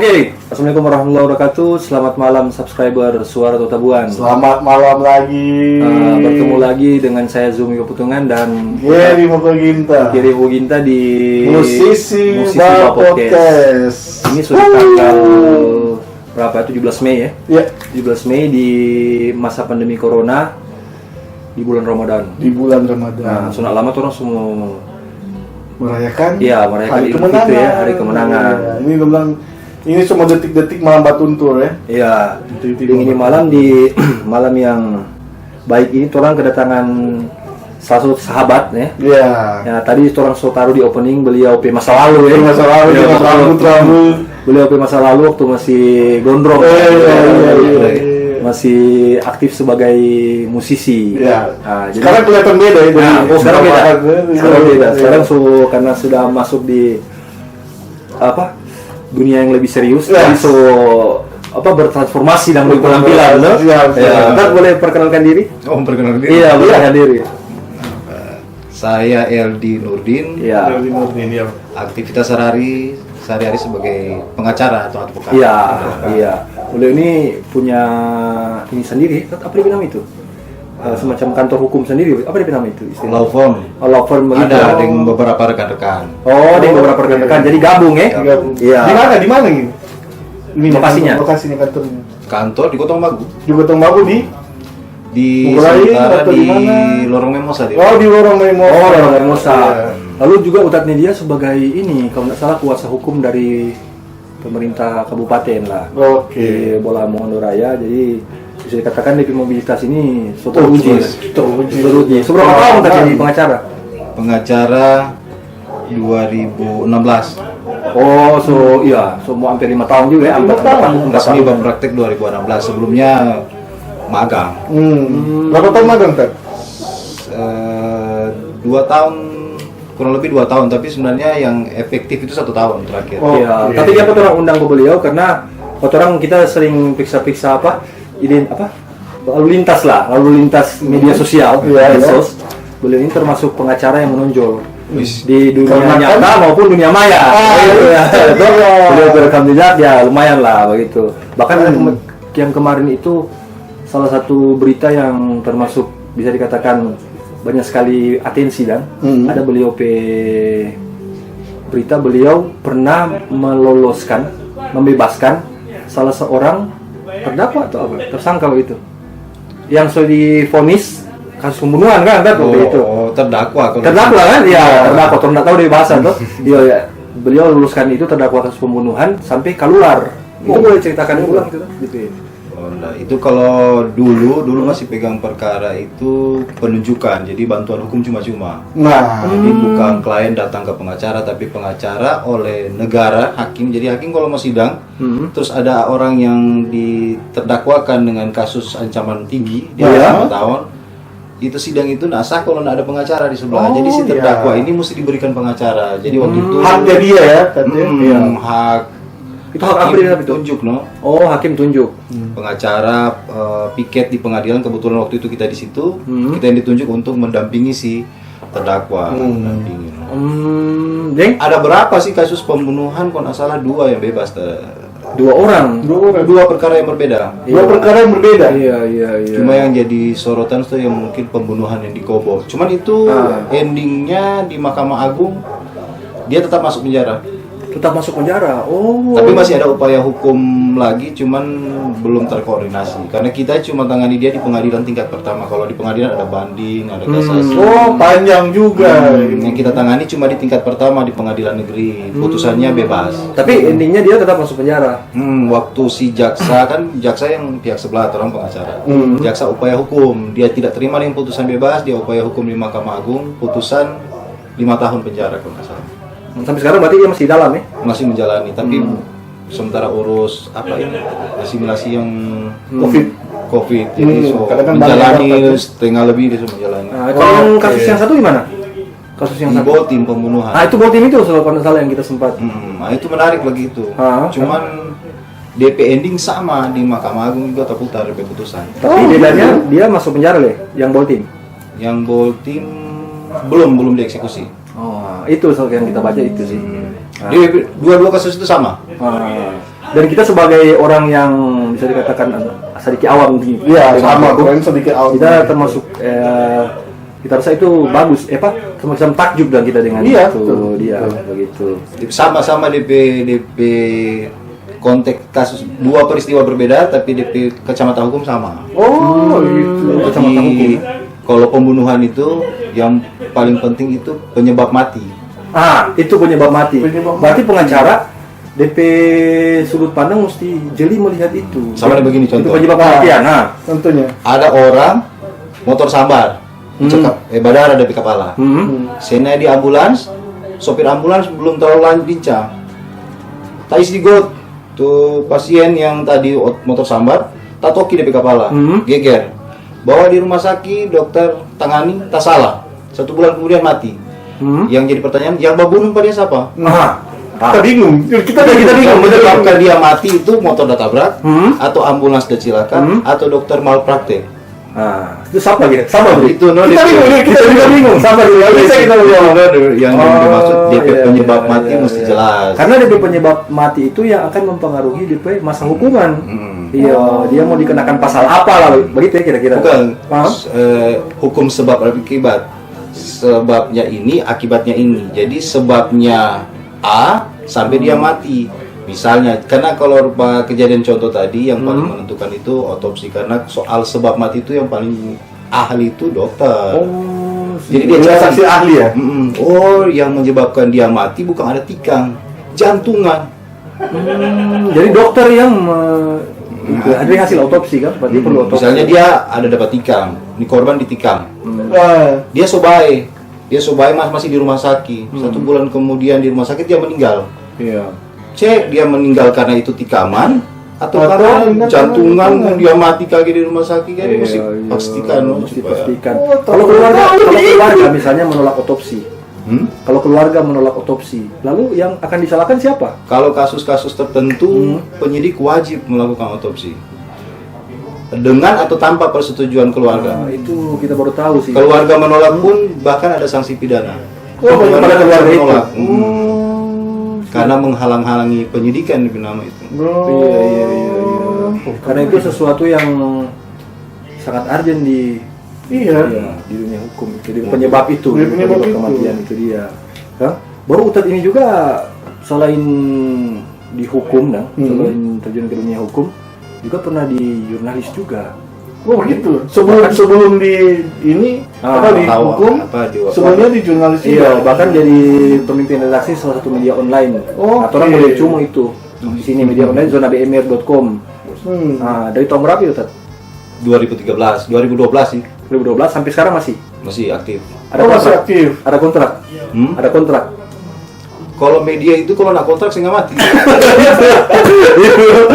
Oke, Assalamualaikum warahmatullahi wabarakatuh. Selamat malam subscriber Suara Totabuan. Selamat malam lagi. Bertemu lagi dengan saya Zumi Keputungan dan Geri Mokoginta. Geri Woginta di Musisi Ba Podcast. Ini sudah tanggal berapa? 17 Mei ya? Ya, 17 Mei di masa pandemi Corona di bulan Ramadan. di bulan Ramadan. Nah, sunat lama tuh orang semua merayakan merayakan hari Idul kemenangan. Fitri ya, hari kemenangan. Ya, ini gue bilang ini semua detik-detik malam Batuntur ya. Iya, Detik-detik ini malam di malam yang baik ini orang kedatangan salah satu sahabat ya. Iya. Ya, tadi orang so taruh di opening beliau P masa lalu ya. Masa lalu Beliau dengan rambut-rambut. Beliau P masa lalu waktu masih gondrong. Iya. Masih aktif sebagai musisi. Iya. Nah, jadi Sekarang kelihatan beda ya. sekarang beda. Sekarang beda. Iya. Sekarang karena sudah masuk di dunia yang lebih serius, Yes. jadi bertransformasi dalam penampilan, no? Siap. Ya, Ntar boleh perkenalkan diri? Oh, perkenalkan diri. Iya, perkenalkan diri. Saya Eldi Nurdin. Iya. Iya. Aktivitas sehari-hari sebagai pengacara atau advokat. Iya, iya. Beliau ini punya ini sendiri, apa dia nama itu? Semacam kantor hukum sendiri, apa dia nama itu istilahnya? Law firm. Law firm begitu. Ada dengan beberapa rekan-rekan. Oh, di beberapa rekan-rekan, jadi gabung ya? Iya. Di mana gitu? Ini Lokasinya? Lokasinya kantornya. Kantor di Kota Magu. Di Gotong Bagu di Mulai sementara atau di di mana? Lorong Memosa dia. Oh, di Lorong Memo. Oh, Lorong Memosa. Iya. Lalu juga Utatnya dia sebagai ini, kalau nggak salah kuasa hukum dari pemerintah kabupaten lah. Oke. Di Bola Mongondo Raya, jadi bisa dikatakan DP mobilitas ini teruji. Teruji. Seberapa tahun tadi jadi pengacara? Pengacara 2016. Oh, mau hampir 5 tahun juga ya. 5 tahun. Resmi berpraktek 2016. Sebelumnya magang. Berapa tahun magang, Ted? 2 tahun, kurang lebih 2 tahun, tapi sebenarnya yang efektif itu 1 tahun terakhir. Oh. Iya, Oke. tapi dia orang undang ke beliau karena orang kita sering periksa-periksa lalu lintas media sosial, Iya, medsos. Beliau ini termasuk pengacara yang menonjol Wis. di dunia Karena nyata maupun dunia maya. Beliau berekam jejak ya lumayan lah begitu. Bahkan yang kemarin itu salah satu berita yang termasuk bisa dikatakan banyak sekali atensi dan ada beliau berita beliau pernah membebaskan salah seorang terdakwa atau apa tersangka itu yang sudah divonis kasus pembunuhan kan itu Terdakwa kan ya terdakwa tidak tahu dia bahasa tuh ya beliau luluskan itu terdakwa kasus pembunuhan sampai keluar itu boleh ceritakan ulang gitu ya. Itu kalau dulu masih pegang perkara itu penunjukan, jadi bantuan hukum cuma-cuma. Nah, Jadi bukan klien datang ke pengacara, tapi pengacara oleh negara, hakim. Jadi hakim kalau mau sidang, terus ada orang yang diterdakwakan dengan kasus ancaman tinggi di atas 5 tahun, itu sidang itu nggak sah kalau nggak ada pengacara di sebelah. Jadi si terdakwa ini mesti diberikan pengacara. Jadi waktu itu haknya dia ya, katanya. hak Itu hak apa dia itu? tunjuk, no? Oh, hakim tunjuk. Pengacara piket di pengadilan, kebetulan waktu itu kita di situ, kita yang ditunjuk untuk mendampingi si terdakwa. Mendampingi. Jeng? Ada berapa sih kasus pembunuhan? Kalau nggak salah 2 yang bebas. 2 orang. 2 perkara yang berbeda. Dua perkara yang berbeda. Iya. Cuma yang jadi sorotan itu yang mungkin pembunuhan yang di Kobo. Cuman itu endingnya di Mahkamah Agung dia tetap masuk penjara. Tetap masuk penjara. Oh. Tapi masih ada upaya hukum lagi, cuman belum terkoordinasi. Karena kita cuma tangani dia di pengadilan tingkat pertama. Kalau di pengadilan ada banding, ada kasasi. Oh, panjang juga. Yang kita tangani cuma di tingkat pertama di pengadilan negeri. Putusannya bebas. Tapi endingnya dia tetap masuk penjara. Waktu si jaksa kan, jaksa yang pihak sebelah orang pengacara. Jaksa upaya hukum, dia tidak terima dengan putusan bebas, dia upaya hukum di Mahkamah Agung, putusan 5 tahun penjara kalau nggak salah. Sampai sekarang berarti dia masih dalam ya? Masih menjalani, tapi sementara urus asimilasi yang COVID, jadi kadang-kadang menjalani banyak setengah lebih dia menjalani. Nah, kalau yang kasus yang satu gimana? Kasus yang Di satu. tim pembunuhan. Nah, itu tim itu kalau salah yang kita sempat. Nah itu menarik lagi itu. Cuman DP ending sama di Mahkamah Agung juga terputar DP putusan. Tapi bedanya dia masuk penjara deh, yang tim. Yang tim belum dieksekusi. Oh, itu soal yang kita baca itu sih. Jadi dua kasus itu sama. Dan kita sebagai orang yang bisa dikatakan sedikit awam mungkin. Iya, dengan sama, hukum, kalian sedikit awam. Kita termasuk kita rasa itu bagus, semacam takjub dan kita dengan Iya, itu betul. dia Betul. begitu. Sama-sama DP konteks kasus dua peristiwa berbeda tapi DP kacamata hukum sama. Oh, gitu. Kacamata hukum. Jadi kalau pembunuhan itu yang paling penting itu penyebab mati. Itu penyebab mati. Penyebab Berarti pengacara DP sudut pandang mesti jeli melihat itu. Sama ada begini Itu contoh. penyebab kematian. Tentunya. Ada orang motor sambar, badara dari kepala. Sena di ambulans, sopir ambulans belum terlalu lincah. Tais di got tuh pasien yang tadi motor sambar, tatoki dari kepala, geger. Bawa di rumah sakit, dokter tangani, tak salah. 1 bulan kemudian mati. Yang jadi pertanyaan, yang membunuh pada siapa? Kita bingung. Kita Yang menyebabkan dia mati itu motor tabrak, atau ambulans kecelakaan, atau dokter malpraktek. Itu siapa gitu? Sama bro. Itu no, Kita bingung, Kita juga bingung. Sama dulu. Bisa kita yang dimaksud DP iya, penyebab iya, mati iya, mesti iya. jelas. Karena DP penyebab mati itu yang akan mempengaruhi DP masa hukuman. Iya, dia mau dikenakan pasal apa lah, begitu ya kira-kira. Bukan Paham? hukum sebab akibat. Sebabnya ini, akibatnya ini. Jadi sebabnya A sampai dia mati. Misalnya, karena kalau rupa kejadian contoh tadi yang paling menentukan itu otopsi, karena soal sebab mati itu yang paling ahli itu dokter. Jadi dia Dia cari saksi ahli ya. Oh, yang menyebabkan dia mati bukan ada tikang, jantungan. Jadi dokter yang ada hasil otopsi kan, berarti perlu otopsi. Misalnya dia ada dapat tikang, ini korban ditikang. Dia sobai masih di rumah sakit. 1 bulan kemudian di rumah sakit dia meninggal. Iya. Cek dia meninggal karena itu tikaman atau karena jantungan yang dia mati kaki di rumah sakit kan mesti pastikan. Mesti pastikan. Kalau keluarga misalnya menolak otopsi. Kalau keluarga menolak otopsi, lalu yang akan disalahkan siapa? Kalau kasus-kasus tertentu penyidik wajib melakukan otopsi. Dengan atau tanpa persetujuan keluarga. Itu kita baru tahu sih. Keluarga menolak pun bahkan ada sanksi pidana. Pada keluarga itu. menolak. Karena menghalang-halangi penyidikan di nama itu. Iya. Karena itu sesuatu yang sangat urgent di dunia hukum. Jadi penyebab itu, Penyebab itu. kematian itu dia. Baru Ustadz ini juga selain di hukum, selain terjun ke dunia hukum, juga pernah di jurnalis juga. Oh gitu. Sebelum di ini di hukum, sebelumnya di jurnalis juga. Iya, bahkan jadi pemimpin redaksi salah satu media online. Orang boleh cuma itu. Di sini media online zonabmr.com. Dari tahun berapa itu, Tat? 2013, 2012 sih 2012 sampai sekarang masih aktif. Masih aktif. Ada kontrak. Ada kontrak. Kalau media itu kalau nak kontrak saya nggak mati.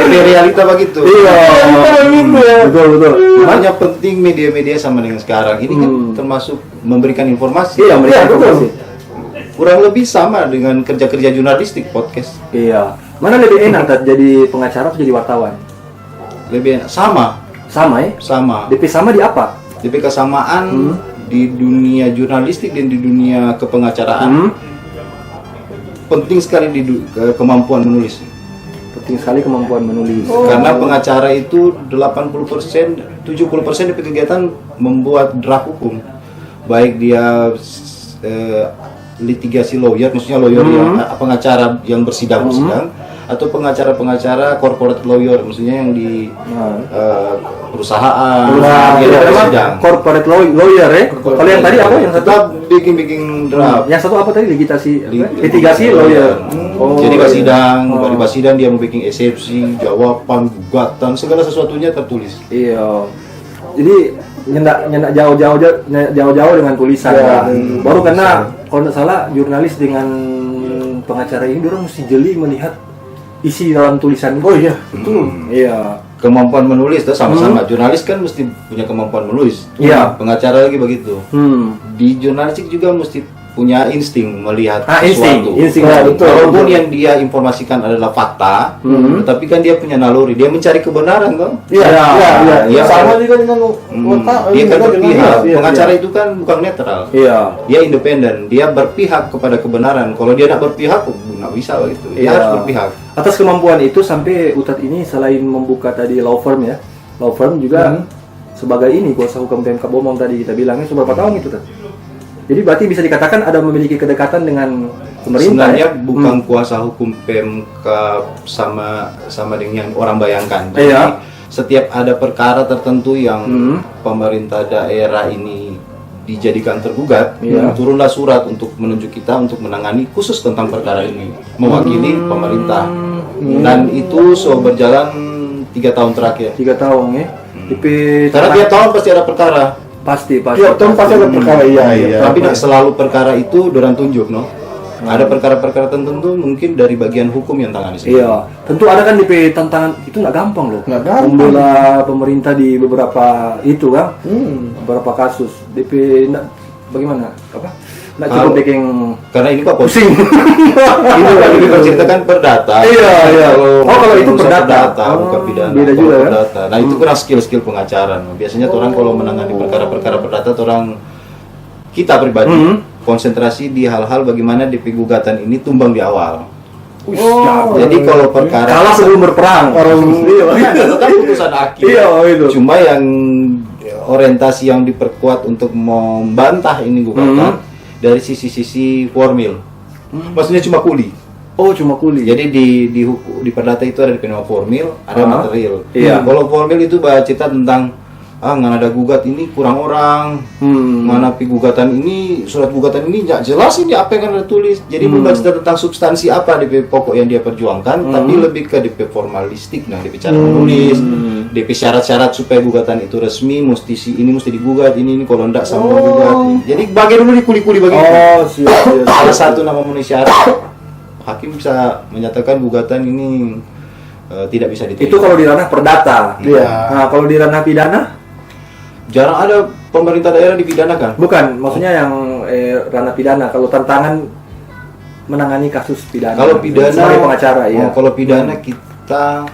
Jadi realita begitu. Iya. Betul. Makanya penting media-media sama dengan sekarang ini kan termasuk memberikan informasi. Iya, memberikan informasi. Kurang lebih sama dengan kerja-kerja jurnalistik podcast. Iya. Mana lebih enak, Tat, jadi pengacara atau jadi wartawan? Lebih enak. Sama. DP sama di apa? DP kesamaan di dunia jurnalistik dan di dunia kepengacaraan. Penting sekali kemampuan menulis. Penting sekali kemampuan menulis. Karena pengacara itu 80%, 70% dari kegiatan membuat draft hukum. Baik dia litigasi lawyer, maksudnya lawyer yang pengacara yang bersidang atau pengacara-pengacara corporate lawyer, maksudnya yang di perusahaan. Corporate lawyer ya. Kalau yang tadi apa? Yang satu tetap bikin draft. Yang satu apa tadi? Litigasi lawyer. Jadi pas sidang dia mau bikin eksepsi, jawaban, gugatan, segala sesuatunya tertulis. Iya. Jadi nyendak jauh-jauh dengan tulisan. Baru karena kalau tidak salah jurnalis dengan pengacara ini orang mesti jeli melihat isi dalam tulisan. Oh iya, betul. Iya. Kemampuan menulis itu sama-sama. Jurnalis kan mesti punya kemampuan menulis. Iya. Pengacara lagi begitu. Di jurnalistik juga mesti punya insting melihat sesuatu. Insting. Walaupun yang dia informasikan adalah fakta, tapi kan dia punya naluri. Dia mencari kebenaran, kan? Iya. Sama juga dengan dia kan berpihak. Pengacara itu kan bukan netral. Iya. Dia independen. Dia berpihak kepada kebenaran. Kalau dia tidak berpihak, nggak bisa begitu. Dia harus berpihak. atas kemampuan itu sampai Utat ini selain membuka tadi law firm ya, law firm juga sebagai ini kuasa hukum PMK Bomong tadi kita bilangnya seberapa tahun itu Tat? Jadi berarti bisa dikatakan ada memiliki kedekatan dengan pemerintah. Sebenarnya ya? bukan kuasa hukum PMK sama dengan yang orang bayangkan. Jadi Iya. setiap ada perkara tertentu yang pemerintah daerah ini dijadikan tergugat, turunlah surat untuk menunjuk kita untuk menangani khusus tentang perkara ini, mewakili pemerintah. Dan itu berjalan 3 tahun terakhir. 3 tahun ya. Karena tiap tahun pasti ada perkara. Pasti. Tiap tahun pasti ada perkara, iya. Tapi tidak selalu perkara itu dorang tunjuk, no. Ada perkara-perkara tertentu mungkin dari bagian hukum yang tangani sendiri. Iya, tentu ada kan DP tantangan itu nggak gampang loh. Nggak gampang. Membela pemerintah di beberapa itu kan, beberapa kasus. DP bagaimana? Apa? Nggak cukup bikin Karena ini Pak Posing. pusing. Ini lagi diperceritakan perdata. Iya. Kalau itu urusan perdata. bukan pidana. Beda Kalau juga kan? perdata. Nah itu kurang skill-skill pengacara. Biasanya orang kalau menangani perkara-perkara perdata, orang kita pribadi konsentrasi di hal-hal bagaimana DP gugatan ini tumbang di awal. Jadi kalau perkara Kalah sebelum berperang. itu kan putusan akhir. Iya, itu. Cuma yang orientasi yang diperkuat untuk membantah ini gugatan dari sisi-sisi formil. Maksudnya cuma kuli. Oh, cuma kuli. Jadi di perdata itu ada DP formil, ada material. Iya. Kalau formil itu cerita tentang nggak ada gugat ini kurang orang, mana gugatan ini, surat gugatan ini nggak jelas ini apa yang ada tulis. Jadi bukan cerita tentang substansi apa DP pokok yang dia perjuangkan, tapi lebih ke DP formalistik, nah DP cara menulis, DP syarat-syarat supaya gugatan itu resmi, ini mesti digugat, ini kalau enggak sama gugat. Jadi bagi dulu di kuli-kuli bagi. Oh, siap. Salah satu nama memenuhi syarat, hakim bisa menyatakan gugatan ini tidak bisa diterima. Itu kalau di ranah perdata. Iya. Nah, kalau di ranah pidana? Jarang ada pemerintah daerah dipidanakan. Bukan, maksudnya yang ranah pidana. Kalau tantangan menangani kasus pidana. Kalau pidana sebagai pengacara, ya. Kalau pidana kita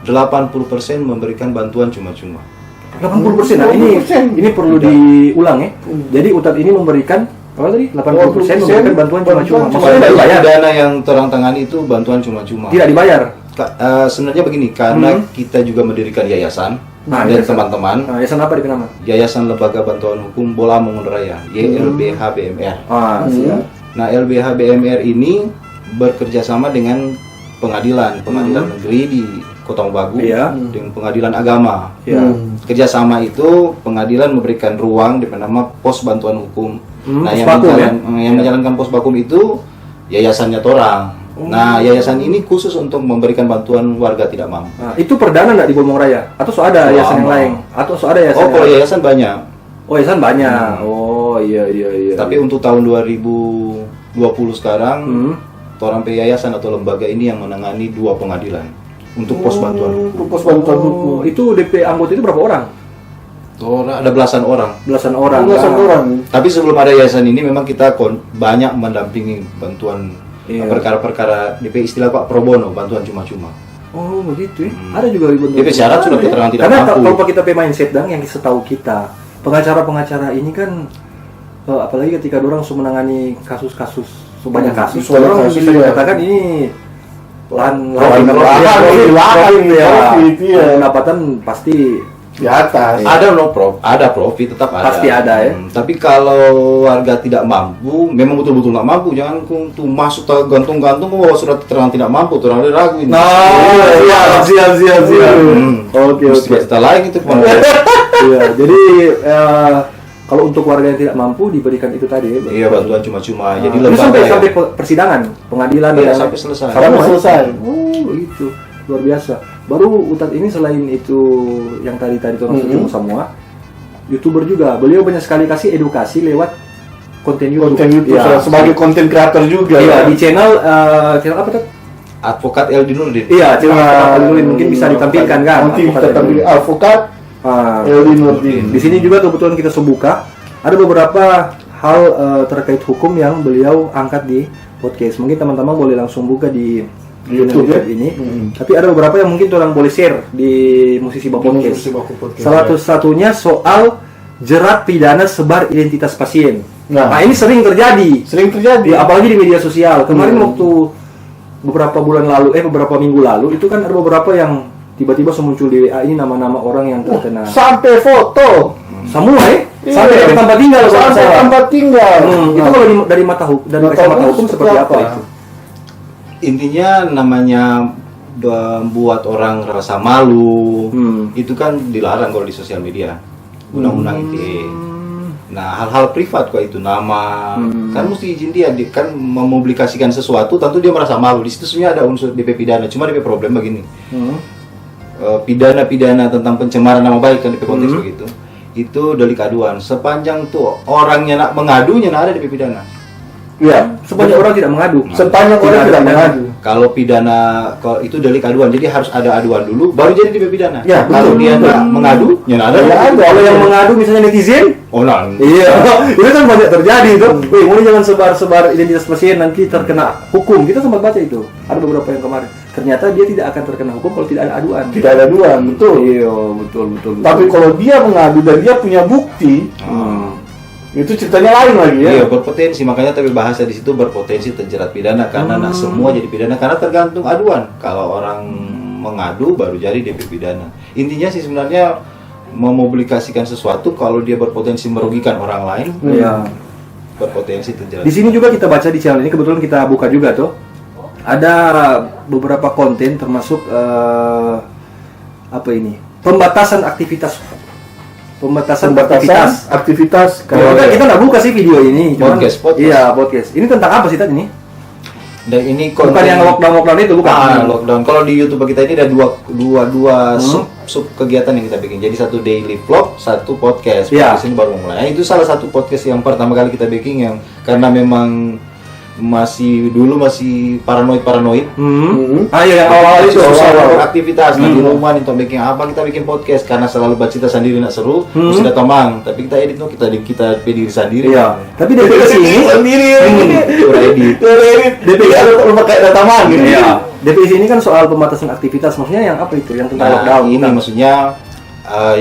80% memberikan bantuan cuma-cuma. 80%. Nah, ini perlu diulang ya. Jadi Utat ini memberikan apa tadi? 80% memberikan bantuan cuma-cuma. Maksudnya tidak dibayar. Dana yang terang tangani itu bantuan cuma-cuma. Tidak dibayar. Sebenarnya begini, karena kita juga mendirikan yayasan dan teman-teman. Nah, yayasan apa di nama? Yayasan Lembaga Bantuan Hukum Bola Mangun Raya, YLBH BMR. Siap. Nah, LBH BMR ini bekerja sama dengan pengadilan negeri di Kota Mobagu dengan pengadilan agama. Kerjasama itu pengadilan memberikan ruang di nama pos bantuan hukum. Nah, yang menjalankan pos bakum itu yayasannya Torang. Nah, yayasan ini khusus untuk memberikan bantuan warga tidak mampu. Nah, itu perdana nggak di Bomong Raya? Atau ada yayasan yang lain? Atau ada yayasan? Kalau yayasan banyak. Oh, yayasan banyak. Oh, iya. Tapi untuk tahun 2020 sekarang, Torang yayasan atau lembaga ini yang menangani 2 pengadilan untuk pos bantuan hukum. Pos bantuan hukum. Itu DP anggota itu berapa orang? Ada belasan orang. Belasan orang. Tapi sebelum ada yayasan ini memang kita banyak mendampingi bantuan perkara-perkara DP istilah Pak pro bono, bantuan cuma-cuma. Oh, begitu ya. Ada juga bantuan. DP syarat surat keterangan tidak karena mampu. Karena kalau kita mindset yang setahu kita, pengacara-pengacara ini kan apalagi ketika orang menangani kasus-kasus sebanyak kasus, orang bisa dikatakan ini pendapatan pasti di atas. Ada profit tetap ada. Pasti ada ya. Tapi kalau warga tidak mampu, memang betul-betul nggak mampu, jangan tuh masuk gantung-gantung bawa surat keterangan tidak mampu, orang ada ragu ini. Siap. Oke. Kita lain itu. Iya, jadi kalau untuk warga yang tidak mampu diberikan itu tadi. Iya, bantuan cuma-cuma. Jadi sampai persidangan, pengadilan sampai selesai. Sampai selesai. Oh, begitu. Luar biasa. Baru Utat ini selain itu yang tadi orang ketemu semua, YouTuber juga. Beliau banyak sekali kasih edukasi lewat konten YouTube. Sebagai konten kreator juga. Iya, di channel apa tuh? Advokat Eldi Nurdin. Iya, channel Advokat Eldi Nurdin mungkin bisa ditampilkan kan. Nanti kita tampilkan Advokat Eldi Nurdin. Di sini juga kebetulan kita buka ada beberapa hal terkait hukum yang beliau angkat di podcast. Mungkin teman-teman boleh langsung buka di YouTube ini. Tapi ada beberapa yang mungkin orang boleh share di Musisi Baku Podcast. Salah satunya soal jerat pidana sebar identitas pasien. Nah, ini sering terjadi. Ya, apalagi di media sosial. Kemarin waktu beberapa minggu lalu itu kan ada beberapa yang tiba-tiba muncul di WA ini nama-nama orang yang terkena. Sampai foto. Semua Iya. sampai tempat tinggal kalau Sampai salah. tempat tinggal. Itu kalau dari mata hukum seperti apa itu? Intinya namanya membuat orang rasa malu, itu kan dilarang kalau di sosial media, undang-undang ITE. Nah, hal-hal privat kok itu nama, kan mesti izin dia kan mempublikasikan sesuatu, tentu dia merasa malu. Di situ sebenarnya ada unsur DP pidana, cuma DP problem begini, pidana tentang pencemaran nama baik kan DP konteks begitu, itu delik aduan. Sepanjang tuh orangnya nak mengadunya, nak ada DP pidana. Iya, Sepanjang orang tidak mengadu. sepanjang orang tidak mengadu. Kalau pidana, kalau itu delik aduan, jadi harus ada aduan dulu, baru jadi DP pidana. Ya, Kalau betul, dia betul. nggak mengadu, ya nggak ada. Ya, ada. Kalau yang mengadu misalnya netizen, Oh, nah. iya, itu kan banyak terjadi itu. Wih, mulai jangan sebar-sebar identitas pasien nanti terkena hukum. Kita sempat baca itu. Ada beberapa yang kemarin. Ternyata dia tidak akan terkena hukum kalau tidak ada aduan. Tidak ada aduan, betul. Iya, betul. Tapi kalau dia mengadu dan dia punya bukti, itu ceritanya lain lagi ya. Iya, berpotensi, makanya tapi bahasa di situ berpotensi terjerat pidana karena nak semua jadi pidana karena tergantung aduan. Kalau orang mengadu baru jadi DP pidana. Intinya sih sebenarnya mempublikasikan sesuatu kalau dia berpotensi merugikan orang lain, Iya. berpotensi terjerat. Di sini juga kita baca di channel ini, kebetulan kita buka juga tuh. Ada beberapa konten termasuk apa ini? Pembatasan aktivitas. Pembatasan aktivitas. Kalau kita nggak buka sih video ini, cuman Podcast. Iya, podcast. Ini tentang apa sih tadi ini? Dan ini Bukan yang lockdown itu, bukan. lockdown. Kalau di YouTube kita ini ada dua sub kegiatan yang kita bikin. Jadi satu daily vlog, satu podcast. Iya. Podcast ini baru mulai. Itu salah satu podcast yang pertama kali kita bikin yang karena memang masih paranoid. Ayo yang awal-awal itu. Susah aktivitas di rumah untuk bikin apa, kita bikin podcast karena selalu bercerita sendiri nak seru, mesti ada tomang. Tapi kita edit kita diri sendiri. Iya. Tapi dari sini sendiri. Kurang edit. DPI ada pakai data mang gitu. Iya. DPI ini kan soal pembatasan aktivitas, maksudnya yang apa itu? Yang tentang lockdown. Ini maksudnya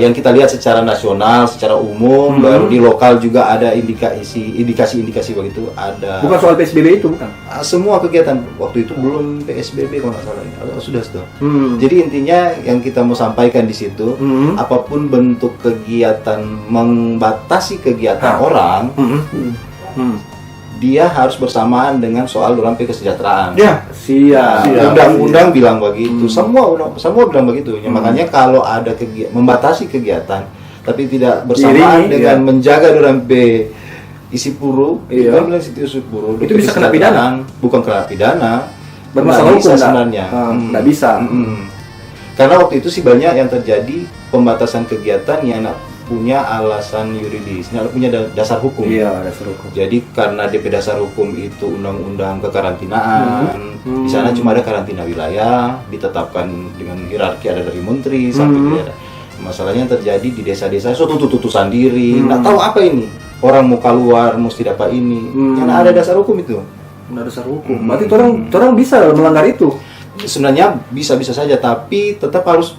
yang kita lihat secara nasional, secara umum, baru di lokal juga ada indikasi begitu ada. Bukan soal PSBB itu, bukan? Semua kegiatan waktu itu belum PSBB kalau nggak salah, sudah. Jadi intinya yang kita mau sampaikan di situ, apapun bentuk kegiatan membatasi kegiatan orang, dia harus bersamaan dengan soal rampe kesejahteraan. Ya, Siap. Undang-undang bilang begitu, semua bilang begitu. Ya, makanya kalau ada membatasi kegiatan, tapi tidak bersamaan dengan menjaga rampe isi puru, Iya. kita bilang isi puru, Itu bisa kena pidana. Bukan kena pidana, Bermasalah nggak bisa hukum sebenarnya. nggak bisa. Karena waktu itu sih banyak yang terjadi pembatasan kegiatan yang punya alasan yuridis, punya dasar hukum. Iya, dasar hukum. Jadi karena DP dasar hukum itu undang-undang kekarantinaan, di sana cuma ada karantina wilayah, ditetapkan dengan hierarki ada dari menteri sampai ke daerah. Masalahnya terjadi di desa-desa, tutup sendiri, nggak tahu apa ini. Orang mau keluar, mesti dapat ini, karena ada dasar hukum itu. Ada dasar hukum. Berarti orang bisa melanggar itu. Sebenarnya bisa saja, tapi tetap harus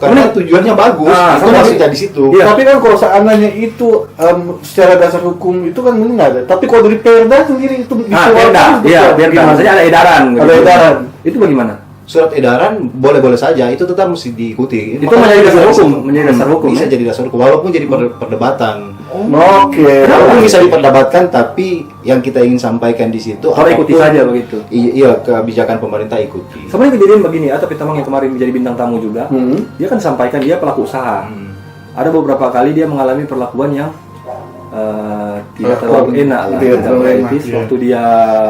karena tujuannya bagus. Itu sama masih di situ. Iya. Tapi kan kalau seandainya itu secara dasar hukum itu kan mungkin nggak ada. Tapi kalau dari Perda sendiri itu Perda. Iya, Perda. Maksudnya ada edaran. Ada edaran. Itu bagaimana? Surat edaran boleh-boleh saja, itu tetap mesti diikuti. Itu menjadi dasar hukum, menjadi dasar hukum. Bisa jadi dasar hukum, walaupun jadi perdebatan. Oke. Walaupun bisa diperdebatkan, tapi yang kita ingin sampaikan di situ Orang ikuti saja begitu. Iya, kebijakan pemerintah ikuti. Sebenarnya kejadian begini, atau Pitamang yang kemarin menjadi bintang tamu juga, dia kan sampaikan dia pelaku usaha. Ada beberapa kali dia mengalami perlakuan yang tidak terlalu enak lah, tidak terlalu etis. Waktu dia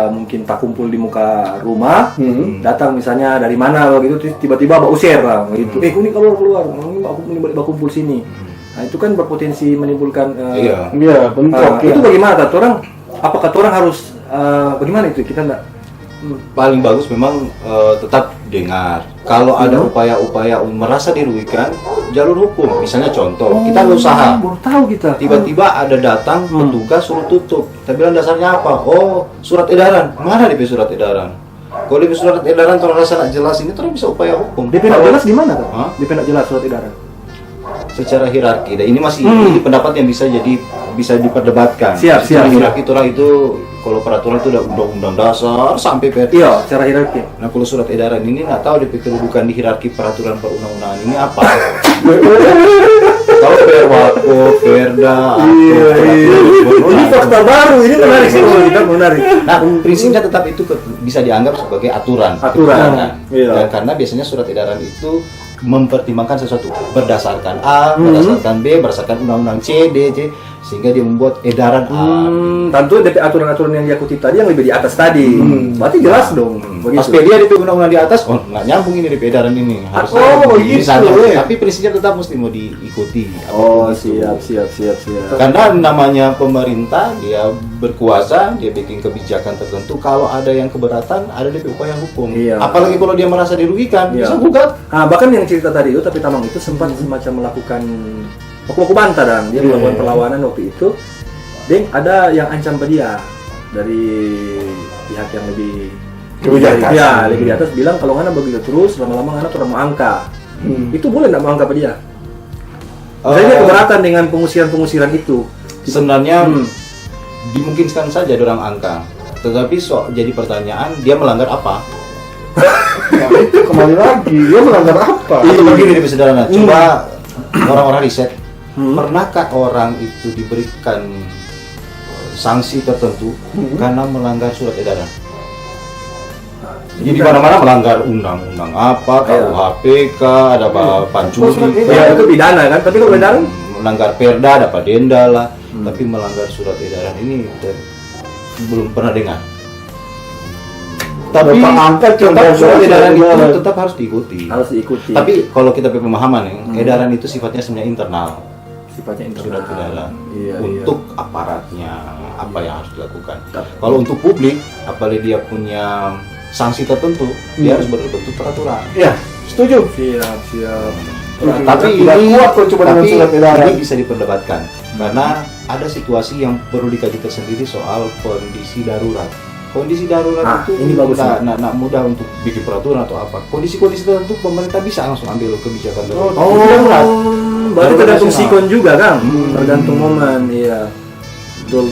mungkin tak kumpul di muka rumah, datang misalnya dari mana begitu, tiba-tiba bawa usir lah, gitu. Ini keluar, ini bawa kumpul sini. Nah itu kan berpotensi menimbulkan. Iya, bentrok. Itu bagaimana kata orang? Apakah orang harus bagaimana itu? Kita enggak. Paling bagus memang tetap dengar. Kalau ada upaya-upaya merasa dirugikan, jalur hukum. Misalnya contoh, kita usaha. Baru tahu kita. Tiba-tiba ada datang petugas suruh tutup. Kita bilang dasarnya apa? Oh, surat edaran. Mana DP surat edaran? Kalau DP surat edaran kalau rasa nak jelas ini terus bisa upaya hukum. DP nak jelas di mana kan? Hah? DP nak jelas surat edaran. Secara hierarki. Dan ini masih ini pendapat yang bisa diperdebatkan. Siap. Hierarki orang itu kalau peraturan itu udah undang-undang dasar sampai Perpres. Iya, secara hierarki. Nah kalau surat edaran ini nggak tahu DP kedudukan di hierarki peraturan perundang-undangan ini apa. Tahu Perwako, Perda, Iya. Ini fakta baru, ini menarik sih, kita menarik. Nah, prinsipnya tetap itu bisa dianggap sebagai aturan. Aturan. Iya. Dan karena biasanya surat edaran itu mempertimbangkan sesuatu berdasarkan A, berdasarkan B, berdasarkan undang-undang C, D, C, sehingga dia membuat edaran A. Tentu DP aturan-aturan yang dia kutip tadi yang lebih di atas tadi. Berarti jelas dong. Pas dia DP undang-undang di atas, oh nggak nyambung ini DP edaran ini. Harus begitu, tapi prinsipnya tetap mesti mau diikuti. Oh, Apapun itu. siap. Karena namanya pemerintah, dia berkuasa, dia bikin kebijakan tertentu. Kalau ada yang keberatan, ada DP upaya hukum. Iya. Apalagi kalau dia merasa dirugikan, Iya. bisa gugat. Nah, bahkan yang cerita tadi itu, tapi Tamang itu sempat semacam melakukan aku bantah dan dia melakukan perlawanan waktu itu. Deng, ada yang ancam ke dia dari pihak yang lebih Kebijakan. ya, lebih di atas bilang kalau ngana begitu terus lama-lama ngana turun mau angka. Itu boleh nggak mau angka ke dia? Misalnya dia keberatan dengan pengusiran itu. Sebenarnya dimungkinkan saja orang angka. Tetapi jadi pertanyaan, dia melanggar apa? Nah, itu kembali lagi, dia melanggar apa? Atau begini di sederhana, coba orang-orang riset, pernahkah orang itu diberikan sanksi tertentu karena melanggar surat edaran? Jadi di mana-mana melanggar undang-undang apa, KUHP, ada pancuri, Ya itu pidana kan, tapi kalau edaran melanggar perda, dapat denda lah. Tapi melanggar surat edaran ini belum pernah dengar. Tapi angkat tetap surat edaran itu tetap harus diikuti. harus diikuti. Tapi kalau kita pemahaman nih, edaran itu sifatnya sebenarnya internal. sifatnya Surat edaran Iya, untuk aparatnya apa yang harus dilakukan. Kalau untuk publik, apalagi dia punya sanksi tertentu, dia harus berbentuk peraturan. Ya, setuju. Siap. Tapi tidak ini kuat kalau cuma dengan tapi surat edaran. ini bisa diperdebatkan karena ada situasi yang perlu dikaji tersendiri soal kondisi darurat. Kondisi darurat itu ini bagus. nggak mudah untuk bikin peraturan atau apa. Kondisi-kondisi tertentu pemerintah bisa langsung ambil kebijakan darurat. Berarti tergantung nasional. sikon juga kan? Tergantung momen, iya. Betul.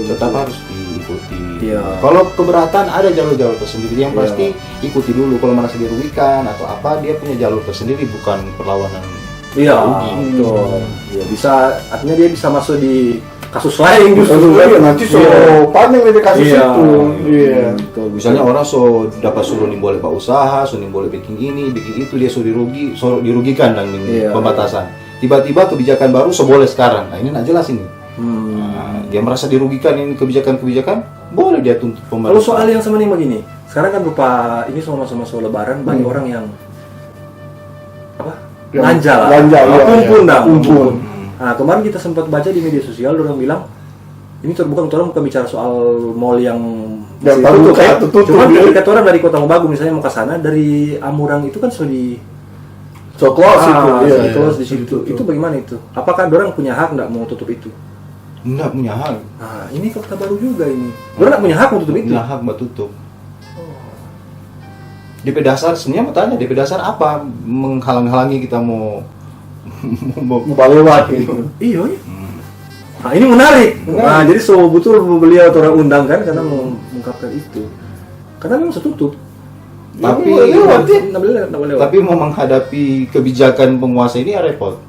Tetap harus diikuti. Iya. Kalau keberatan ada jalur-jalur tersendiri yang Iya. pasti ikuti dulu. Kalau merasa dirugikan atau apa, dia punya jalur tersendiri, bukan perlawanan. Iya, rugi. betul. Iya, bisa artinya dia bisa masuk di kasus lain justru. Nanti panen dari kasus itu. Iya. Betul. Misalnya orang dapat suruh boleh pak usaha, suruh boleh bikin ini, bikin itu, dia suruh dirugikan dan Iya. pembatasan. Tiba-tiba kebijakan baru boleh sekarang. Nah ini nggak jelas ini. Nah, dia merasa dirugikan ini kebijakan, boleh dia tuntut pemerintah. Kalau soal yang sama nih begini, sekarang kan berupa ini sama-sama lebaran banyak orang yang apa? Belanja lah. Kumpul. Nah, kemarin kita sempat baca di media sosial orang bilang ini bukan bicara soal mall yang masih baru tutup ya. tutup, Cuma ya. ketika orang dari Kota Mobagu misalnya mau ke sana dari Amurang itu kan sudah di Coklos itu. sudah close di situ. Itu bagaimana itu? Apakah orang punya hak nggak mau tutup itu? Nggak punya hak. Nah, ini fakta baru juga ini. Orang nggak punya hak mau tutup itu. Punya hak buat tutup. DP dasar sebenarnya mau tanya, DP dasar apa menghalang-halangi kita mau Lewat gitu. Iya. Nah, ini menarik. Nah, jadi betul beliau atau orang undang kan karena mengungkapkan itu. Karena memang tertutup. Tapi nggak boleh lewat. tapi mau menghadapi kebijakan penguasa ini ya repot.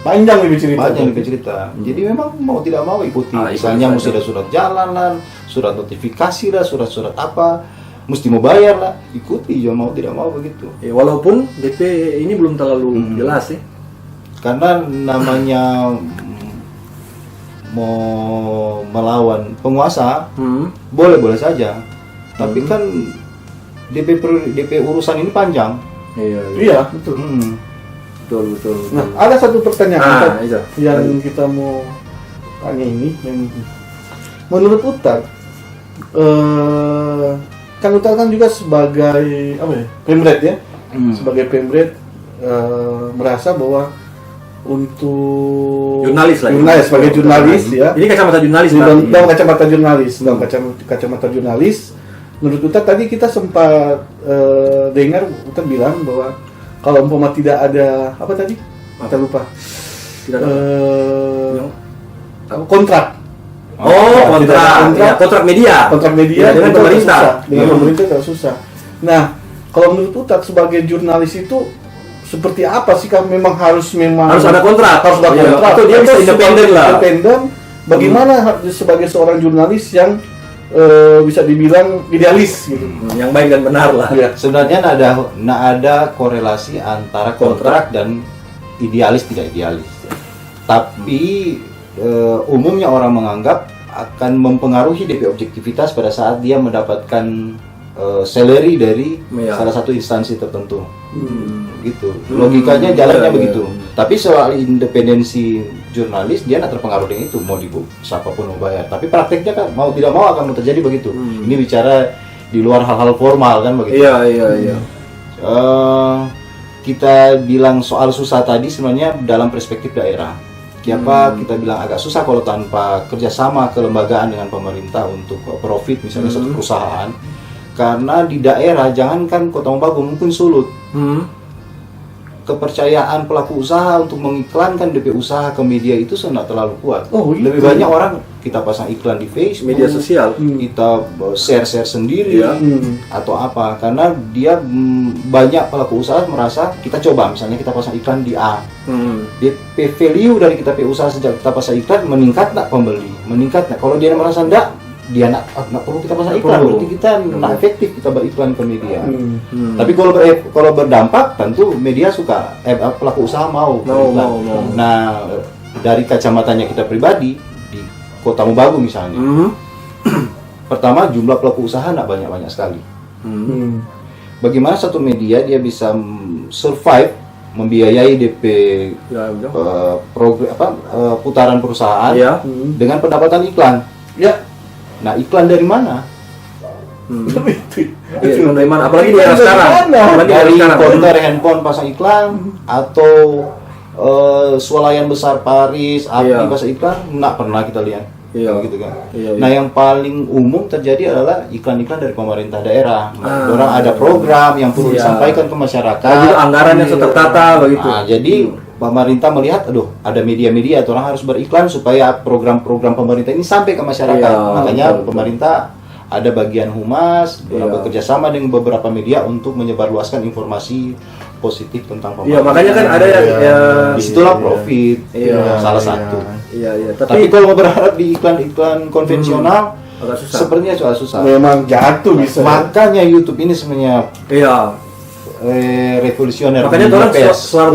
Panjang lebih cerita. Banyak lebih cerita. Jadi memang mau tidak mau ikuti. Ah, Misalnya ikuti mesti saja. ada surat jalanan, surat notifikasi lah, surat-surat apa, mesti mau bayar lah, ikuti. Ya mau tidak mau begitu. Ya, walaupun DP ini belum terlalu jelas ya. Karena namanya mau melawan penguasa, boleh-boleh saja. Tapi kan DP urusan ini panjang. Iya, betul. Betul. Nah, ada satu pertanyaan iya. yang kita mau tanya ini. Menurut Utar, kan Utar kan juga sebagai apa ya, Pemret ya, sebagai Pemret merasa bahwa untuk Jurnalis lah. sebagai jurnalis ya. Ini kacamata jurnalis Dalam berarti. kacamata jurnalis, menurut Uta tadi kita sempat dengar Uta bilang bahwa kalau umpama tidak ada apa tadi? Kita lupa. Tidak ada. Kontrak kontrak media. Kontrak media dengan itu agak pemerintah. susah. Dengan pemerintah agak susah. Nah, kalau menurut Utat sebagai jurnalis itu seperti apa sih? Kan memang harus ada kontrak. harus ada Iya, kontrak. atau dia bisa Atau independen sebagai lah. Independen. Bagaimana sebagai seorang jurnalis yang bisa dibilang idealis gitu? Yang baik dan benar lah. Ya. Sebenarnya nggak ada korelasi antara kontrak dan idealis tidak idealis. Tapi umumnya orang menganggap akan mempengaruhi DP objektivitas pada saat dia mendapatkan salary dari Iya. salah satu instansi tertentu. Gitu. Logikanya jalannya Iya, begitu. Tapi soal independensi jurnalis dia tidak terpengaruh dengan itu, mau siapapun mau bayar. Tapi prakteknya kan mau tidak mau akan terjadi begitu. Ini bicara di luar hal-hal formal kan begitu. Iya. Kita bilang soal susah tadi sebenarnya dalam perspektif daerah. Kita bilang agak susah kalau tanpa kerjasama kelembagaan dengan pemerintah untuk profit misalnya satu perusahaan. Karena di daerah jangankan Kota Mobagu mungkin Sulut. Kepercayaan pelaku usaha untuk mengiklankan DP usaha ke media itu sangat terlalu kuat. Lebih banyak orang kita pasang iklan di Facebook, Media sosial. kita share Iya. sendiri atau apa, karena dia banyak pelaku usaha merasa kita coba misalnya kita pasang iklan di A, DP value dari kita usaha sejak kita pasang iklan meningkat nggak pembeli, meningkat nggak. Kalau dia merasa enggak, dia nggak perlu kita pasang iklan, berarti kita nggak efektif kita beriklan ke media. Tapi kalau berdampak tentu media suka, pelaku usaha mau beriklan. Nah, dari kacamatanya kita pribadi di Kota Mobagu misalnya, pertama jumlah pelaku usaha nggak banyak sekali. Bagaimana satu media dia bisa survive membiayai DP putaran perusahaan dengan pendapatan iklan? Ya. Nah, iklan dari mana? Iklan dari mana? Apalagi di era sekarang. Dari konter handphone pasang iklan atau swalayan besar Paris, Api pasang iklan, nggak pernah kita lihat. Gitu kan. Nah, yang paling umum terjadi adalah iklan-iklan dari pemerintah daerah. Orang ada program yang perlu disampaikan ke masyarakat. Juga anggaran yang tertata begitu. Nah, jadi pemerintah melihat, ada media-media, orang harus beriklan supaya program-program pemerintah ini sampai ke masyarakat. Makanya pemerintah ada bagian humas, bekerja sama dengan beberapa media untuk menyebarluaskan informasi positif tentang pemerintah. Makanya kan ada yang disitulah profit, salah satu. Tapi Tapi kalau berharap di iklan-iklan konvensional, agak susah. sepertinya susah. Memang jatuh bisa. Makanya YouTube ini sebenarnya revolusioner. Makanya orang suara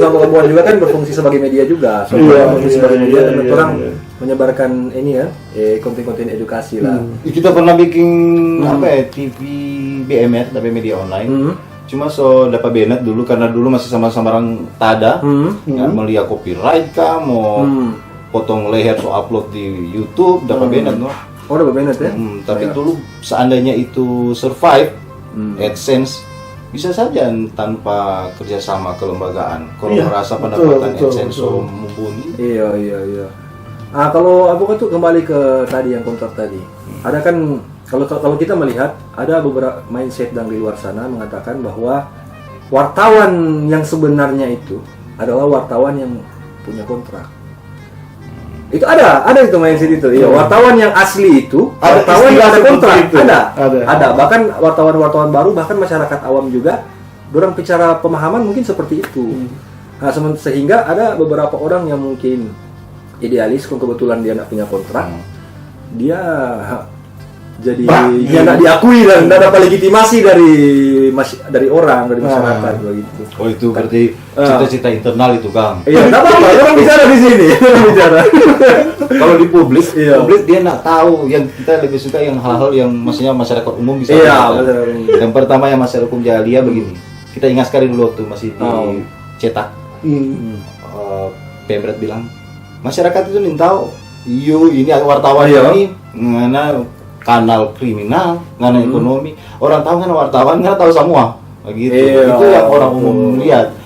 pelabuhan juga kan berfungsi sebagai media juga. Berfungsi sebagai media dan orang menyebarkan ini konten-konten edukasi lah. Kita pernah bikin TV BMR tapi media online. Cuma dapat benet dulu karena dulu masih sama-sama orang tada. Melihat copyright mau potong leher upload di YouTube dapat benet dapat benet ya. Tapi dulu seandainya itu survive AdSense bisa saja tanpa kerjasama kelembagaan. Kalau merasa pendapatan AdSense mumpuni. Iya. Kalau aku tuh kembali ke tadi yang kontrak tadi. Ada kan kalau kita melihat ada beberapa mindset dari luar sana mengatakan bahwa wartawan yang sebenarnya itu adalah wartawan yang punya kontrak. Itu ada itu mindset itu. Iya, wartawan yang asli itu, wartawan yang ada kontrak, ada. Bahkan wartawan-wartawan baru, bahkan masyarakat awam juga, dorang bicara pemahaman mungkin seperti itu. Nah, sehingga ada beberapa orang yang mungkin idealis, kalau kebetulan dia nggak punya kontrak, dia jadi dia nggak diakui dan nggak dapat legitimasi dari orang, dari masyarakat begitu. Oh, itu berarti cita-cita internal itu, Kang. Iya, nggak apa-apa, orang bicara di sini, bicara. Kalau di publik dia nggak tahu, yang kita lebih suka yang hal-hal yang maksudnya masyarakat umum bisa. Benar. Yang pertama yang masyarakat hukum Jalia begini. Kita ingat sekali dulu waktu masih dicetak. Pemret bilang, masyarakat itu ingin tahu, ini wartawan ini mana kanal kriminal, ngana ekonomi. Orang tahu kan wartawan, nggak tahu semua. Begitu. Itu yang orang umum lihat.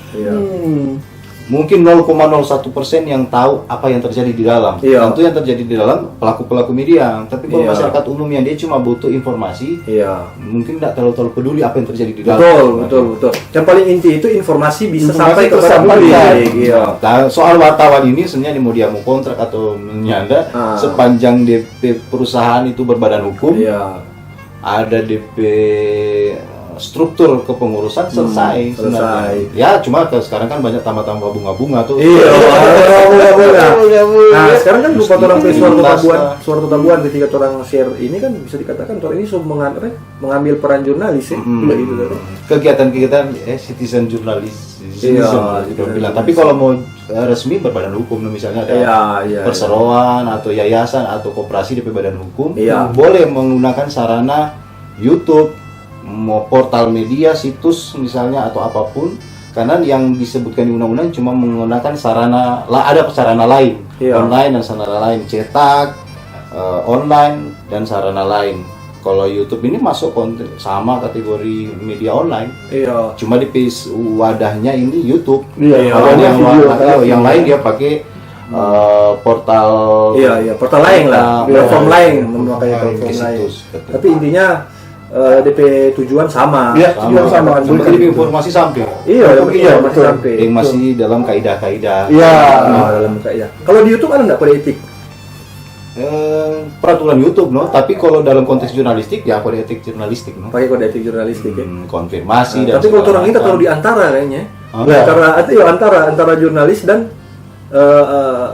mungkin 0,01% yang tahu apa yang terjadi di dalam. Iya. Tentu yang terjadi di dalam pelaku-pelaku media. Tapi kalau Iya. masyarakat umum yang dia cuma butuh informasi, Iya. mungkin tidak terlalu peduli apa yang terjadi di dalam. Betul. Yang paling inti itu informasi bisa Informasi sampai kepada tersampaikan. publik. Iya. Nah, soal wartawan ini sebenarnya mau dia mau kontrak atau menyanda, sepanjang DP perusahaan itu berbadan hukum, Iya. ada DP struktur kepengurusan selesai. selesai. Sebenarnya. Ya cuma sekarang kan banyak tambah-tambah bunga-bunga tuh. Iya. Nah, sekarang kan lupa orang ke suara Jelas tabuan ketika orang share ini kan bisa dikatakan orang ini mengambil peran jurnalis ya. Gitu kan. Kegiatan-kegiatan citizen jurnalis. Iya, Gitu bilang. Tapi kalau mau resmi berbadan hukum misalnya ada Iya. perseroan atau yayasan atau koperasi DP badan hukum, Iya. boleh menggunakan sarana YouTube, mau portal media, situs misalnya atau apapun, karena yang disebutkan di undang-undang cuma menggunakan sarana ada sarana lain, Iya. online dan sarana lain, cetak, online dan sarana lain. Kalau YouTube ini masuk konten sama kategori media online, Iya. cuma di wadahnya ini YouTube. Iya, Kalau wadahnya video, yang lain dia pakai portal. Iya, portal lain lah, platform lain, memakai Platform platform lain. situs. Tapi intinya DP tujuan sama. Iya, tujuan sama. Jadi informasi sampai. Iya, Iya, masih betul. sampai. Yang masih dalam kaidah-kaidah. Iya. Dalam kaidah. Kalau di YouTube ada nggak kode etik? Peraturan YouTube, no. Tapi kalau dalam konteks jurnalistik, ya kode etik jurnalistik, no. Pakai kode etik jurnalistik ya. Konfirmasi dan Tapi kalau segala orang kita macam. taruh di antara kayaknya. Hah? Antara jurnalis dan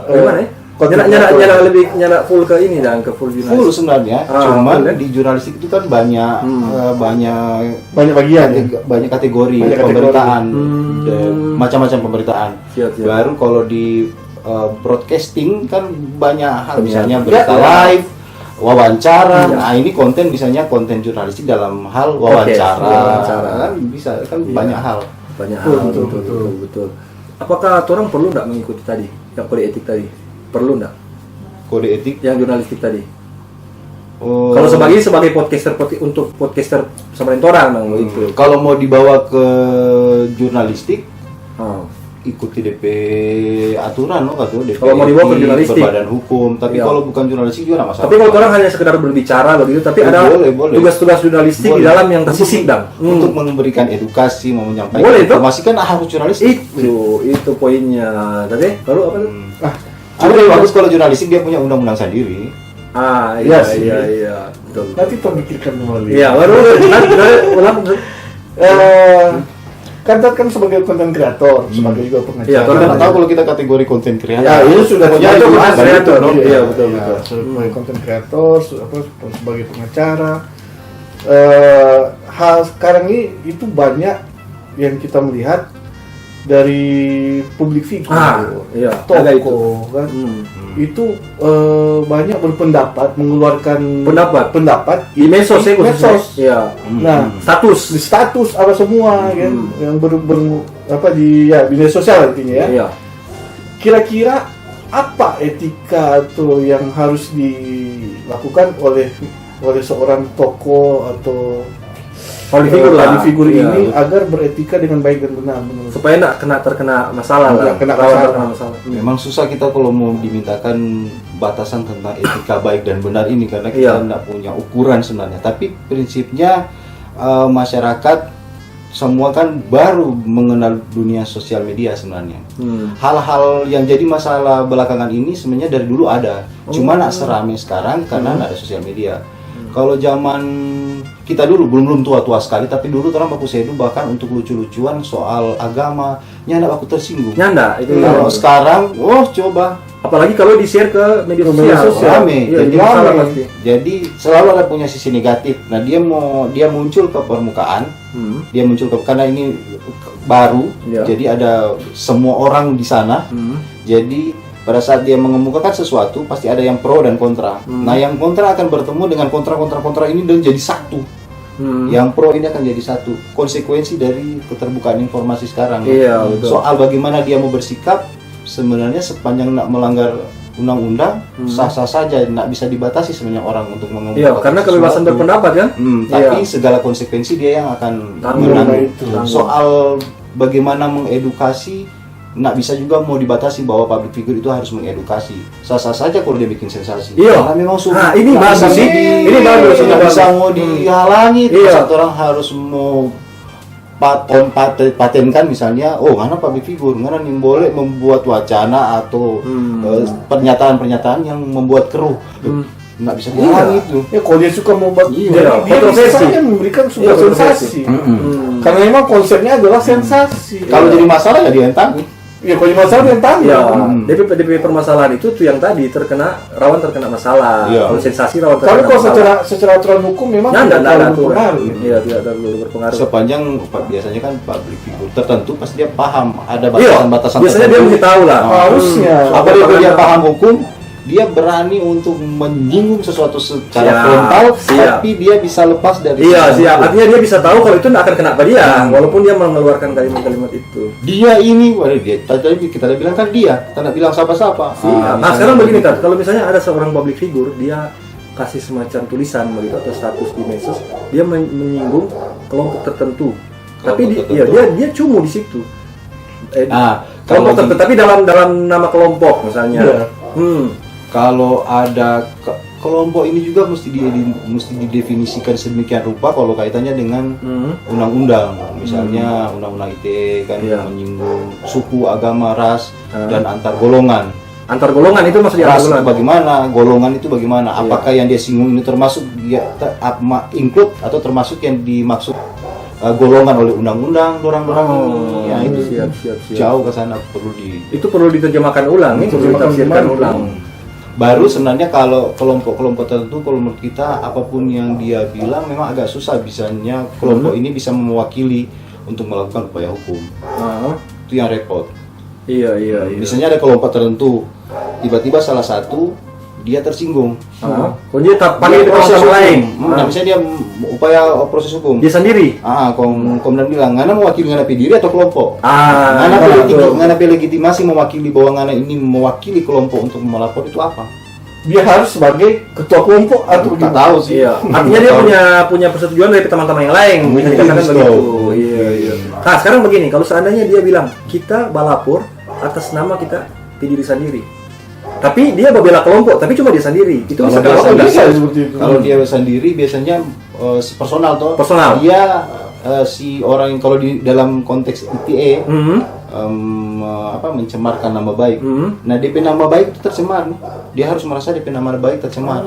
gimana ya? Konten Nyala full ke ini dan ke full jurnalis. full sebenarnya, Ah, cuman full, ya? di jurnalistik itu kan banyak Banyak bagian ya. banyak kategori Banyak kategori. pemberitaan dan macam-macam pemberitaan. Siap. Baru kalau di broadcasting kan banyak hal, misalnya Ya. berita live, wawancara. Ya. Nah, ini konten misalnya konten jurnalistik dalam hal wawancara. wawancara. Kan bisa kan Iya. banyak hal. Banyak hal, betul. Apakah orang perlu nggak mengikuti tadi yang kode etik tadi? Perlu nggak Kode etik. yang jurnalistik tadi? Oh, Kalau sebagai podcaster untuk podcaster sama orang bang itu. kalau mau dibawa ke jurnalistik, Ah. ikuti DP aturan loh kata DP. Kalau mau dibawa ke jurnalistik. berbadan hukum, tapi Iya. kalau bukan jurnalistik juga nggak masalah. Tapi kalau orang hanya sekedar berbicara begitu, tapi ada Boleh. tugas-tugas jurnalistik di Boleh. dalam yang tersisip bang. Untuk memberikan edukasi, mau menyampaikan Boleh, toh? informasi kan harus jurnalistik. Itu poinnya. Tadi lalu apa tuh? Cuma yang bagus kalau jurnalistik dia punya undang-undang sendiri. Iya sih. Iya, betul. Nanti terpikirkan kembali. Iya, baru ulang. Kan sebagai konten kreator, sebagai juga pengacara. Iya, Kita nggak tahu kalau kita kategori konten kreator. Ya, ini sudah Pokoknya itu itu konten ada kreator. itu, no? Iya, betul. Sebagai konten kreator, sebagai pengacara. Hal sekarang ini itu banyak yang kita melihat dari publik figur, Iya, ada itu. tokoh, kan. Hmm. Itu banyak berpendapat, mengeluarkan pendapat Di medsos ya, medsos. khususnya. Iya. Nah, Status. di status apa semua kan yang di media sosial intinya ya. Iya. Kira-kira apa etika atau yang harus dilakukan oleh seorang tokoh atau Public figure lah. Iya, ini betul. agar beretika dengan baik dan benar menurut Supaya nggak terkena masalah lah. Nggak kena Rawan masalah. terkena masalah. Memang susah kita kalau mau dimintakan batasan tentang etika baik dan benar ini karena Iya. kita tidak punya ukuran sebenarnya. Tapi prinsipnya masyarakat semua kan baru mengenal dunia sosial media sebenarnya. Hal-hal yang jadi masalah belakangan ini sebenarnya dari dulu ada, cuma nggak seramai sekarang karena nggak ada sosial media. Kalau zaman kita dulu belum tua-tua sekali, tapi dulu orang baku sedu bahkan untuk lucu-lucuan soal agama, nyanda aku tersinggung. Nyanda itu. Kalau sekarang, coba Apalagi kalau di-share ke media media sosial. sosial. rame, Iya, jadi masalah rame. pasti. Jadi selalu ada punya sisi negatif. Nah dia muncul ke permukaan, dia muncul karena ini baru, Iya. jadi ada semua orang di sana. Jadi pada saat dia mengemukakan sesuatu pasti ada yang pro dan kontra. Nah yang kontra akan bertemu dengan kontra ini dan jadi satu. Yang pro ini akan jadi satu. Konsekuensi dari keterbukaan informasi sekarang. Iya, betul. Soal bagaimana dia mau bersikap sebenarnya sepanjang nak melanggar undang-undang sah-sah saja, nak bisa dibatasi sebenarnya orang untuk mengemukakan. Iya, karena kebebasan sesuatu. berpendapat kan. Tapi Iya. segala konsekuensi dia yang akan Tanggung menanggung. itu. Soal bagaimana mengedukasi, nggak bisa juga mau dibatasi bahwa public figure itu harus mengedukasi. Sah-sah saja kalau dia bikin sensasi. Iya. Karena memang Nah, ini bagus sih. Ini bagus. Nggak bisa mau dihalangi. Terus Iya. satu orang harus mau patenkan misalnya, karena public figure, karena yang boleh membuat wacana atau pernyataan-pernyataan yang membuat keruh. Nggak bisa dihalangi itu. Ya kalau dia suka membuat, Iya, jadi dia kontroversi. bisa saja memberikan sebuah Iya, kontroversi. sensasi. Karena memang konsepnya adalah sensasi. Kalau jadi masalah ya dientangi. ya kalau jadi masalah yang tanya. Ya, DP permasalahan itu tuh yang tadi rawan terkena masalah. Iya. Kalau sensasi rawan Tapi terkena kalau masalah. secara aturan hukum memang Nah, tidak enggak terlalu ada aturan. berpengaruh. Iya, tidak terlalu berpengaruh. Sepanjang biasanya kan public figure tertentu pasti dia paham ada Iya, batasan-batasan. biasanya dia mesti tahu lah. Harusnya. Apalagi Makanya- dia paham hukum, dia berani untuk menyinggung sesuatu secara Siap, frontal, siap. tapi dia bisa lepas dari. Iya, hukum. siap. Artinya dia bisa tahu kalau itu tidak akan kena pada dia, walaupun dia mengeluarkan kalimat-kalimat itu. Dia ini, tadi kita udah bilang kan dia, kita nggak bilang siapa-siapa. Nah, sekarang begini kan, kalau misalnya ada seorang public figure, dia kasih semacam tulisan begitu atau status di medsos, dia menyinggung kelompok tertentu. Tapi Kelompok iya, tertentu. dia cuma di situ. Kalau Kelompok tertentu, tapi dalam nama kelompok misalnya. Iya. Kalau ada kelompok ini juga mesti didefinisikan sedemikian rupa kalau kaitannya dengan undang-undang, misalnya undang-undang ITE kan Iya. menyinggung suku, agama, ras dan antar golongan. Antar golongan itu maksudnya antar Ras itu golongan. bagaimana, golongan itu bagaimana? Apakah yang dia singgung ini termasuk dia include atau termasuk yang dimaksud golongan oleh undang-undang dorang-dorang ini? Ya itu siap. jauh ke sana Itu perlu diterjemahkan ulang, perlu ditafsirkan ulang. Baru sebenarnya kalau kelompok-kelompok tertentu, kalau menurut kita apapun yang dia bilang memang agak susah bisanya kelompok ini bisa mewakili untuk melakukan upaya hukum. Itu yang repot. Iya. Misalnya ada kelompok tertentu, tiba-tiba salah satu dia tersinggung. Kalau dia tak pakai di proses lain. Nah, misalnya dia upaya proses hukum. Dia sendiri. Komnas bilang, ngana mewakili ngana diri atau kelompok? Betul. Ngana legitimasi mewakili bahwa ngana ini mewakili kelompok untuk melapor itu apa? Dia harus sebagai ketua kelompok atau Tak tahu sih. Iya. Artinya dia punya persetujuan dari teman-teman yang lain. Bisa dikatakan begitu. Iya. Nah, sekarang begini, kalau seandainya dia bilang kita balapor atas nama kita diri sendiri. Tapi dia membela kelompok, tapi cuma dia sendiri. Itu bisa Kalau kalau dia bisa enggak? seperti itu. Kalau dia sendiri biasanya personal toh. Personal. Dia si orang yang kalau di dalam konteks ITE mencemarkan nama baik. Nah, DP nama baik itu tercemar. Dia harus merasa DP nama baik tercemar.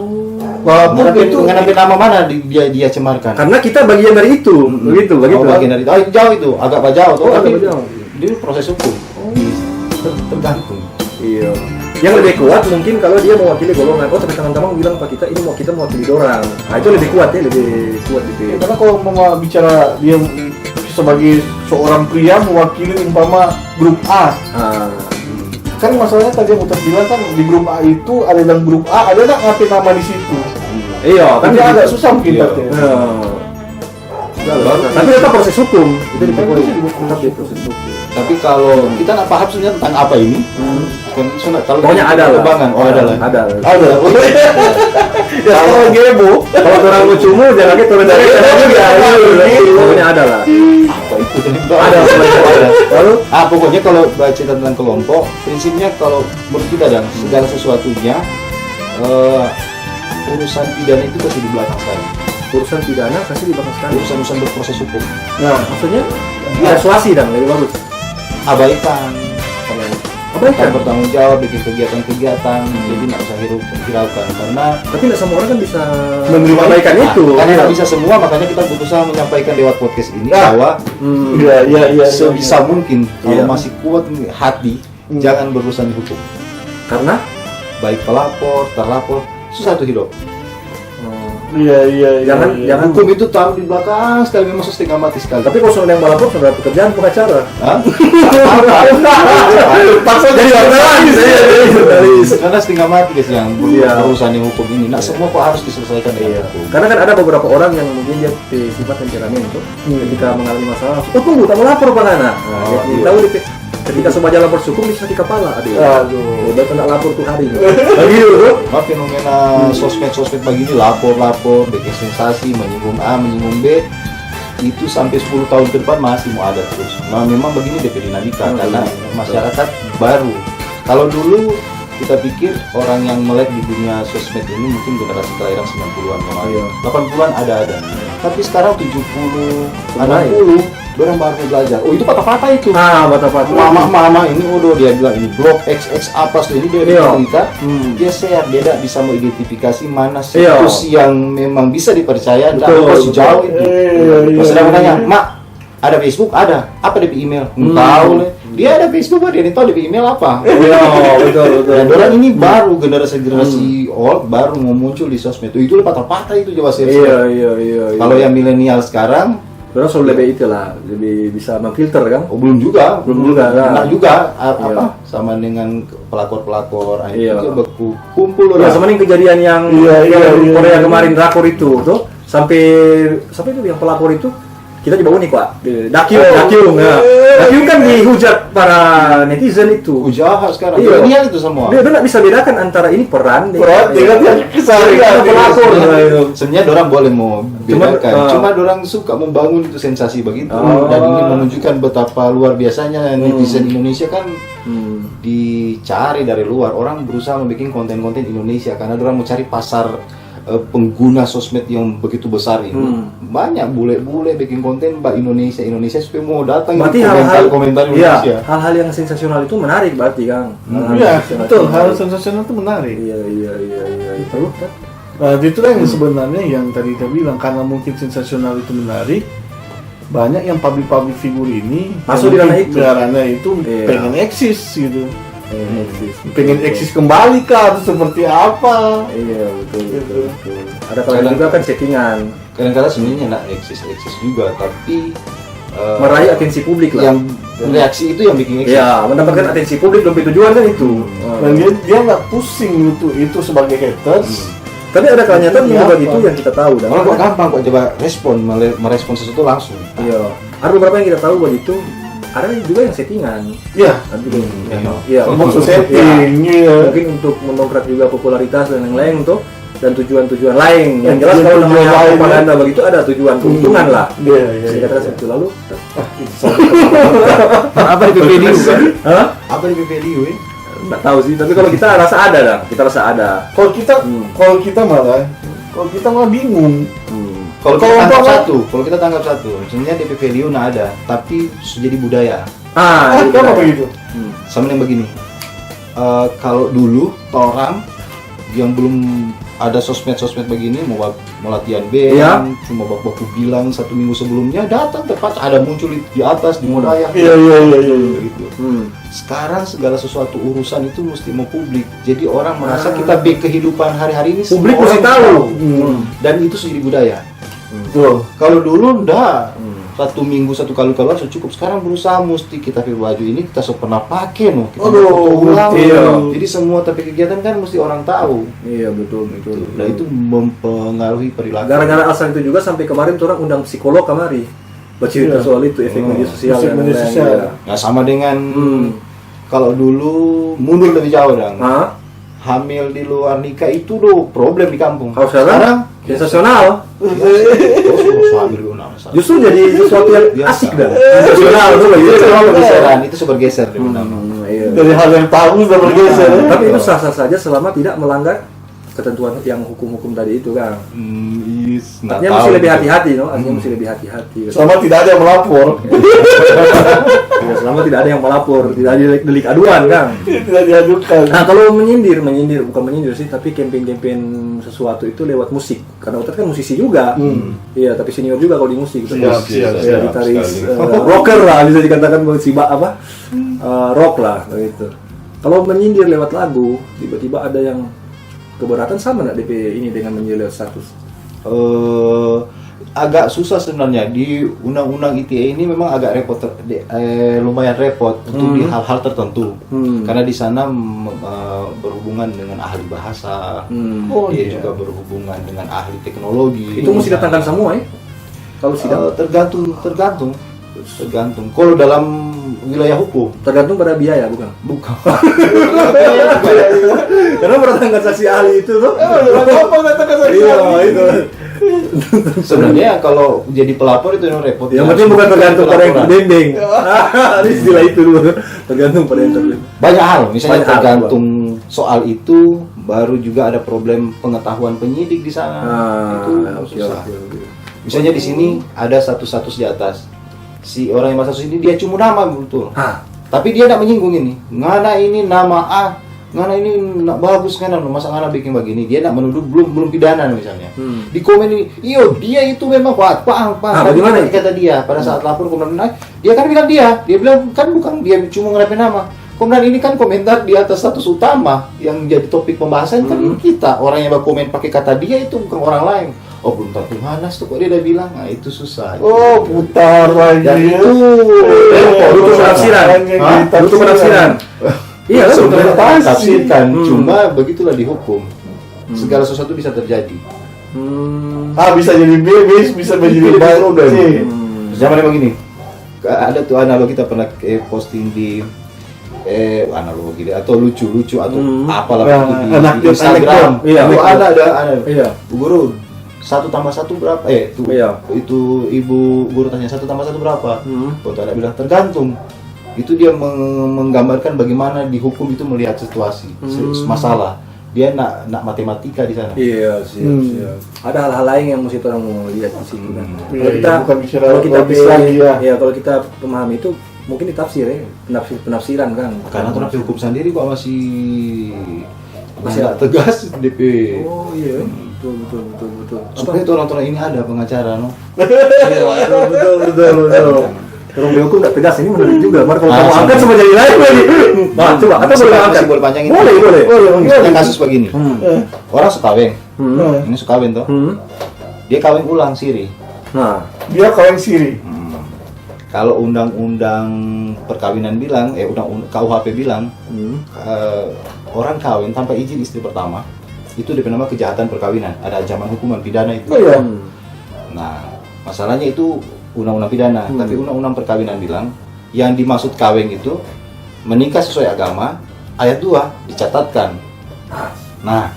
Walaupun itu Dengan DP nama mana dia cemarkan? Karena kita bagian dari itu. Begitu. Bagian dari itu. Itu jauh itu, agak jauh tuh. Oh, Tapi agak jauh. dia proses hukum. Tergantung. Iya. Yang lebih kuat mungkin kalau dia mewakili golongan. Oh, tapi teman-teman bilang Pak kita ini mau kita mewakili orang. Nah, itu lebih kuat ya, lebih kuat gitu. Ya, karena kalau mau bicara dia sebagai seorang pria mewakili umpama grup A, kan masalahnya tadi yang Utas bilang kan di grup A itu ada yang grup A, ada nggak ngapain nama di situ? Iya, Kan dia agak susah mungkin Iya. tadi. Tapi tetap proses hukum. Itu di polisi tetap di proses hukum. Tapi kalau kita nggak paham sebenarnya tentang apa ini, kan kalau Pokoknya ada lah. Kebangan. Ada lah. Ada. Ada. Ya kalau gebo, Kalau orang mau cumu jangan kaget turun dari sana juga. Pokoknya ada lah. Apa itu? Ada. Lalu Pokoknya kalau baca tentang kelompok, prinsipnya kalau menurut kita dan segala sesuatunya urusan pidana itu pasti di belakang sekali. urusan pidana kasih di belakang sekali. Urusan berproses hukum. Nah, maksudnya persuasi dan lebih bagus. Abaikan. Apa Kita itu? bertanggung jawab bikin kegiatan-kegiatan, jadi nggak usah hiraukan karena Tapi nggak semua orang kan bisa Menerima mengabaikan itu. karena nggak bisa semua, makanya kita berusaha menyampaikan lewat podcast ini bahwa iya. sebisa mungkin kalau Iya. masih kuat hati jangan berurusan di hukum. Karena Baik pelapor, terlapor, susah tuh hidup. Iya. Jangan Hukum itu taruh di belakang sekali, memang setengah mati sekali. tapi kalau saudara yang balapor saudara pekerjaan pengacara. Hah? Paksa Jadi wartawan saya jadi jurnalis. Karena setengah mati guys yang Iya. berurusan di hukum ini. Nah, semua kok harus diselesaikan dengan hukum. Karena kan ada beberapa orang yang mungkin dia sifat temperamen itu ketika mengalami masalah, tunggu, tak melapor Pak Nana. Jadi tahu ketika semua jalan bersyukur bisa di kepala. Aduh, dia kena lapor tuh hari. Lagi dulu. Maaf fenomena sosmed begini lapor, bikin sensasi, menyinggung A, menyinggung B. itu sampai 10 tahun ke depan masih mau ada terus. Nah, memang begini DP dinamika karena masyarakat baru. Kalau dulu kita pikir orang yang melek di dunia sosmed ini mungkin generasi kelahiran 90-an kemarin. 80-an ada. Tapi sekarang 70, 60, orang baru belajar. Oh, itu patah-patah itu. Patah-patah. Mama ini udah dia bilang ini blog XX apa sih ini dia cerita. Dia share, dia tidak bisa mengidentifikasi mana situs yang memang bisa dipercaya dan kok jauh itu. Pas saya bertanya, "Mak, ada Facebook?" Ada. Apa DP email? Tahu le. Dia ada Facebook, dia tahu DP email apa. Betul. Dan orang ini baru generasi old baru mau muncul di sosmed. Itu patah-patah itu coba share. Iya. Kalau yang milenial sekarang Orang selalu lebih itu lah, lebih bisa memfilter kan? Oh, belum juga kan? Nah juga apa sama dengan pelakor itu beku kumpul ya, orang. sama dengan kejadian yang Korea kemarin drakor itu tuh sampai itu yang pelakor itu kita coba unik Pak. Dakyung kan dihujat para netizen itu. Jahat sekarang. Iya itu semua. Dia nggak bisa bedakan antara ini peran dengan yang kesalahan pelakor. Sebenarnya orang boleh mau bedakan. Cuma orang suka membangun itu sensasi begitu dan ingin menunjukkan betapa luar biasanya netizen Indonesia kan dicari dari luar. Orang berusaha membuat konten-konten Indonesia karena orang mau cari pasar pengguna sosmed yang begitu besar ini. Banyak bule-bule bikin konten Indonesia supaya mau datang berarti komentar Indonesia. Hal-hal yang sensasional itu menarik berarti Kang. Iya, betul. Hal sensasional itu menarik. Iya. Itu. Nah, itulah yang sebenarnya yang tadi kita bilang karena mungkin sensasional itu menarik. Banyak yang public figur ini masuk di ranah itu pengen eksis gitu. Pengen eksis kembali kah atau seperti apa? Iya betul. Ada kalau juga kan settingan. Kadang-kadang sebenarnya nak eksis juga, tapi meraih atensi publik lah. Yang reaksi itu yang bikin eksis. Ya, mendapatkan atensi publik lebih tujuan kan itu. Dan dia nggak pusing itu sebagai haters. Tapi ada kenyataan yang begitu yang kita tahu. Kalau kok gampang kok coba merespon sesuatu langsung. Iya. Ada beberapa yang kita tahu begitu. Ada juga yang settingan. Iya. Iya. Maksud setting. Mungkin untuk mendongkrak juga popularitas dan yang lain tuh dan tujuan-tujuan lain. Yang jelas kalau namanya propaganda begitu ada tujuan keuntungan lah. Iya. Dikatakan itu lalu. Apa di PPDU kan? Hah? Apa di PPDU ya? Nggak tahu sih. Tapi kalau kita rasa ada dah. Kita rasa ada. Kalau kita malah bingung. Kalau kita tangkap satu, sebenarnya di PPDU nggak ada, tapi jadi budaya. Kenapa begitu? Sama yang begini, kalau dulu orang yang belum ada sosmed begini mau latihan band, cuma baku bilang 1 minggu sebelumnya datang tepat ada muncul di atas di Modayak. Iya. Gitu. Sekarang segala sesuatu urusan itu mesti mau publik, jadi orang merasa kita kehidupan hari-hari ini publik mesti tahu. Dan itu sudah jadi budaya. Kalau dulu enggak, 1 minggu 1 kali keluar sudah cukup. Sekarang berusaha mesti kita pakai baju ini kita pernah pakai kita ulang. Jadi semua tapi kegiatan kan mesti orang tahu. Iya betul. Nah itu mempengaruhi perilaku. Gara-gara alasan itu juga sampai kemarin orang undang psikolog kemari bercerita soal itu efek media sosial. Nah sama dengan kalau dulu mundur lebih jauh hamil di luar nikah itu problem di kampung. Kalau sekarang sensasional. Justru jadi sesuatu yang asik dah. Sensasional itu bergeser dari hal yang tabu sudah bergeser. Tapi itu sah-sah saja selama tidak melanggar ketentuan yang hukum-hukum tadi itu kan. Artinya mesti lebih hati-hati, Artinya mesti lebih hati-hati. Selama tidak ada yang melapor. Ya, selama tidak ada yang melapor, tidak ada delik aduan kan. Tidak diadukan. Nah kalau menyindir bukan menyindir sih, tapi campaign sesuatu itu lewat musik. Karena Utet kan musisi juga. Iya, tapi senior juga kalau di musik. Siap. Gitaris, rocker lah bisa dikatakan rock lah gitu. Kalau menyindir lewat lagu, tiba-tiba ada yang keberatan sama nggak DP ini dengan menyindir status? Agak susah sebenarnya di undang-undang ITE ini memang agak repot, lumayan repot untuk di hal-hal tertentu karena di sana berhubungan dengan ahli bahasa, juga berhubungan dengan ahli teknologi. Itu mesti datangkan semua ya? Kalau sidang? Tergantung. Kalau dalam wilayah hukum tergantung pada biaya bukan? Bukan. Karena mendatangkan saksi ahli itu tuh. Apa mendatangkan saksi ahli? Itu. Sebenarnya kalau jadi pelapor itu yang repot. Yang penting bukan tergantung pada yang terbimbing. Ini istilah itu dulu. Tergantung pada yang terbimbing. Banyak hal, misalnya Banyak hal, tergantung soal itu, baru juga ada problem pengetahuan penyidik di sana. Itu susah. Misalnya di sini ada status di atas. Si orang yang status ini dia cuma nama betul. Tapi dia tidak menyinggung ini. Ngana ini nama A, ngana ini bagus kan, masa ngana bikin begini. Dia tidak menuduh belum pidana misalnya. Di komen ini, iyo dia itu memang Pak. Bagaimana kata dia pada saat lapor kemudian dia kan bilang dia bilang kan bukan dia cuma ngerapin nama. Kemudian ini kan komentar di atas status utama yang jadi topik pembahasan kan kita orang yang berkomen pakai kata dia itu bukan orang lain. Oh belum tentu Hanas tuh kok dia udah bilang, nah itu susah. Oh putar lagi. Dan itu butuh penafsiran. Butuh penafsiran. Iya kan sebenarnya tafsirkan, cuma begitulah di hukum. Segala sesuatu bisa terjadi. Bisa jadi B, bisa menjadi C. Zamannya begini. Ada tuh analogi kita pernah posting di analogi atau lucu atau apalah itu di Instagram. Iya. Itu ada. Iya. Guru 1 tambah 1 berapa? Itu ibu guru tanya 1 tambah 1 berapa? Waktu ada bilang tergantung. Itu dia menggambarkan bagaimana di hukum itu melihat situasi, masalah. Dia nak matematika di sana. Iya, siap. Ada hal-hal lain yang mesti orang mau lihat di sini kan. Kalau kita pemahami itu mungkin ditafsir ya, penafsiran kan. Karena orang hukum sendiri kok masih nggak tegas DP. Oh iya. Betul. Supaya orang-orang ini ada pengacara, no? Betul. Kalau hukum nggak tegas ini menarik juga. Mari kalau kamu angkat semua jadi lain lagi. Coba atau boleh angkat? Boleh panjangin. Boleh. Misalnya kasus begini. Orang sekawin. Ini sekawin toh. Dia kawin ulang siri. Nah, dia kawin siri. Kalau undang-undang perkawinan bilang, KUHP bilang, orang kawin tanpa izin istri pertama itu dibernama kejahatan perkawinan, ada ancaman hukuman pidana itu. Nah, masalahnya itu undang-undang pidana, tapi undang-undang perkawinan bilang yang dimaksud kawin itu menikah sesuai agama, ayat 2 dicatatkan. Nah,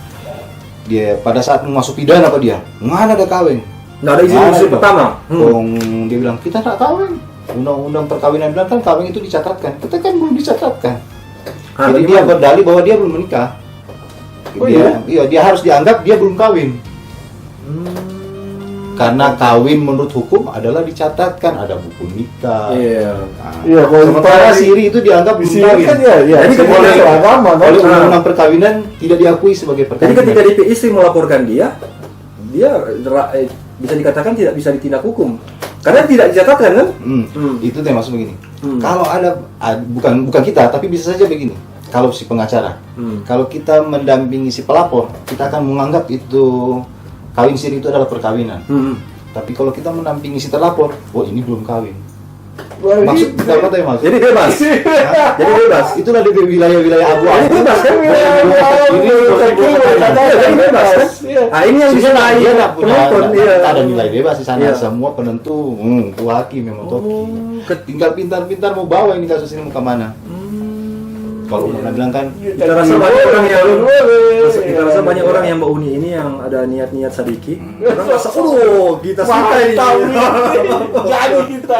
dia pada saat masuk pidana apa dia? Nggak ada kawin. Nggak ada izin istri pertama. Dia bilang kita tak kawin. Undang-undang perkawinan bilang kan kawin itu dicatatkan. Kita kan belum dicatatkan. Jadi dia berdalih bahwa dia belum menikah. Dia harus dianggap dia belum kawin. Karena kawin menurut hukum adalah dicatatkan, ada buku nikah. Kalau sementara siri itu dianggap belum kawin. Kan jadi oleh undang-undang perkawinan tidak diakui sebagai perkawinan. Jadi ketika DP istri melaporkan dia bisa dikatakan tidak bisa ditindak hukum. Karena tidak dicatatkan kan? Itu dia maksud begini. Kalau ada bukan kita, tapi bisa saja begini. Kalau si pengacara, kalau kita mendampingi si pelapor, kita akan menganggap itu kawin siri itu adalah perkawinan. Tapi kalau kita mendampingi si terlapor, ini belum kawin. Maksud apa ya mas? Jadi bebas. Jadi bebas. Itulah di wilayah-wilayah abu-abu. Bebas kan? Ini bebas kan? Ini yang bisa dia tidak punya ada nilai bebas di sana. Semua penentu, itu hakim memang toki. Tinggal pintar-pintar mau bawa ini kasus ini mau kemana? Kalau mau bilang kan, kita rasa banyak orang yang Mbak Uni ini yang ada niat-niat sadiki. Orang rasa, kita suka ini. Jadi kita.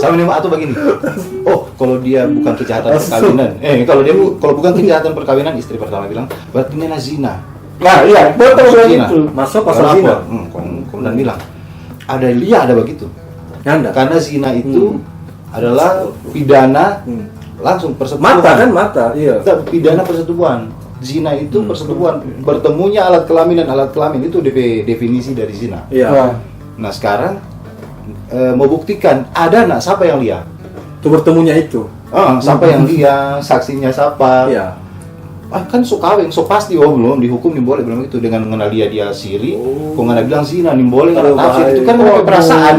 Sama nih atau begini. Kalau dia bukan kejahatan perkawinan. Kalau bukan kejahatan perkawinan, istri pertama bilang, berarti ini zina. Nah, iya, betul itu. Masuk pasal zina. Kemudian bilang, ada begitu. Karena zina itu adalah pidana langsung persetubuhan. Mata. Iya. Pidana persetubuhan. Zina itu persetubuhan, bertemunya alat kelamin dan alat kelamin itu definisi dari zina. Iya. Nah, sekarang mau buktikan ada siapa yang lihat? Itu bertemunya itu. Siapa yang lihat, saksinya siapa? Iya. Kan kawin, pasti belum dihukum nih boleh bilang itu dengan mengenal dia siri. Kok nggak bilang zina nih boleh nggak tafsir itu kan pakai perasaan.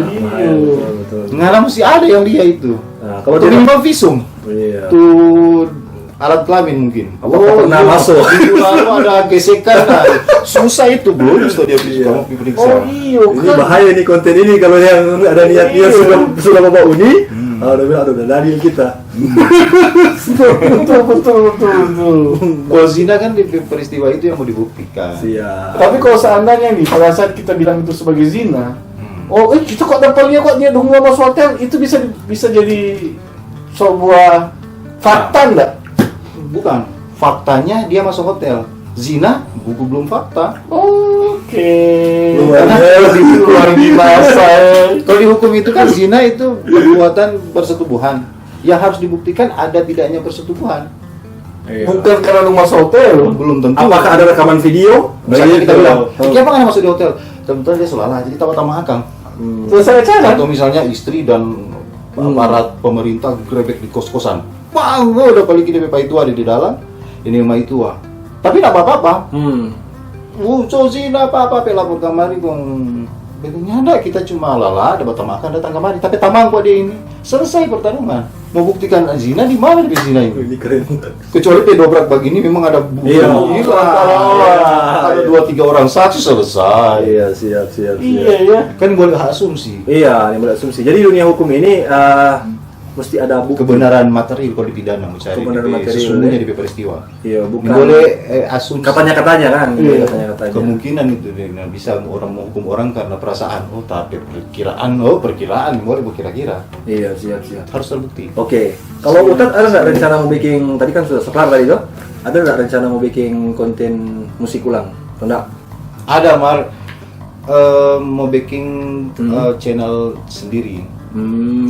Nggak mesti ada yang dia itu. Kalau itu minimal visum. Tuh alat kelamin mungkin. Pernah masuk. Lalu ada gesekan. Susah itu belum dia kamu diperiksa. Ini bahaya nih konten ini kalau yang ada niat dia sudah bawa Uni. Udah bilang udah dalil kita. betul. Kalau zina kan di peristiwa itu yang mau dibuktikan. Siap. Tapi kalau seandainya nih pada saat kita bilang itu sebagai zina, kita kok dapatnya kok dia dong masuk hotel, itu bisa jadi sebuah fakta enggak? Bukan. Faktanya dia masuk hotel. Zina belum fakta. Oke. Luar biasa. Kalau dihukum itu kan zina itu perbuatan persetubuhan. Yang harus dibuktikan ada tidaknya persetubuhan. Bukan karena lu masuk hotel. Belum tentu. Apakah ada rekaman video? Misalnya kita bilang, Oh. kenapa nggak masuk di hotel? Tentu dia selalah, jadi tawa-tawa akang. Selesai acara. Atau misalnya istri dan aparat pemerintah grebek di kos-kosan. Wah, udah balik ini Pak itu ada di dalam. Ini rumah itu tapi tidak apa-apa. So zina apa-apa, lapor kamari kong. Betulnya ada, kita cuma lala, ada batang makan datang kamari. Tapi tamang kok dia ini. Selesai pertarungan. Mau buktikan zina di mana di zina ini? Ini keren. Kecuali pedobrak begini memang ada Iya. Ada 2-3 orang saksi selesai. Iya, siap. Iya ya. Kan boleh asumsi. Iya, ini boleh asumsi. Jadi dunia hukum ini mesti ada bukti. Kebenaran material kalau dipidana mencari Kebenaran material, sesungguhnya ya. di peristiwa. Iya, Ini bukan. boleh asumsi. Katanya kan. Iya. Katanya. Kemungkinan itu nah, bisa orang menghukum orang karena perasaan. Tapi perkiraan boleh berkira-kira. Iya, siap. Harus terbukti. Oke. Kalau Utat ada nggak rencana mau bikin, tadi kan sudah sekelar tadi tuh. Ada nggak rencana mau bikin konten musik ulang? Atau enggak? Ada mau bikin channel sendiri.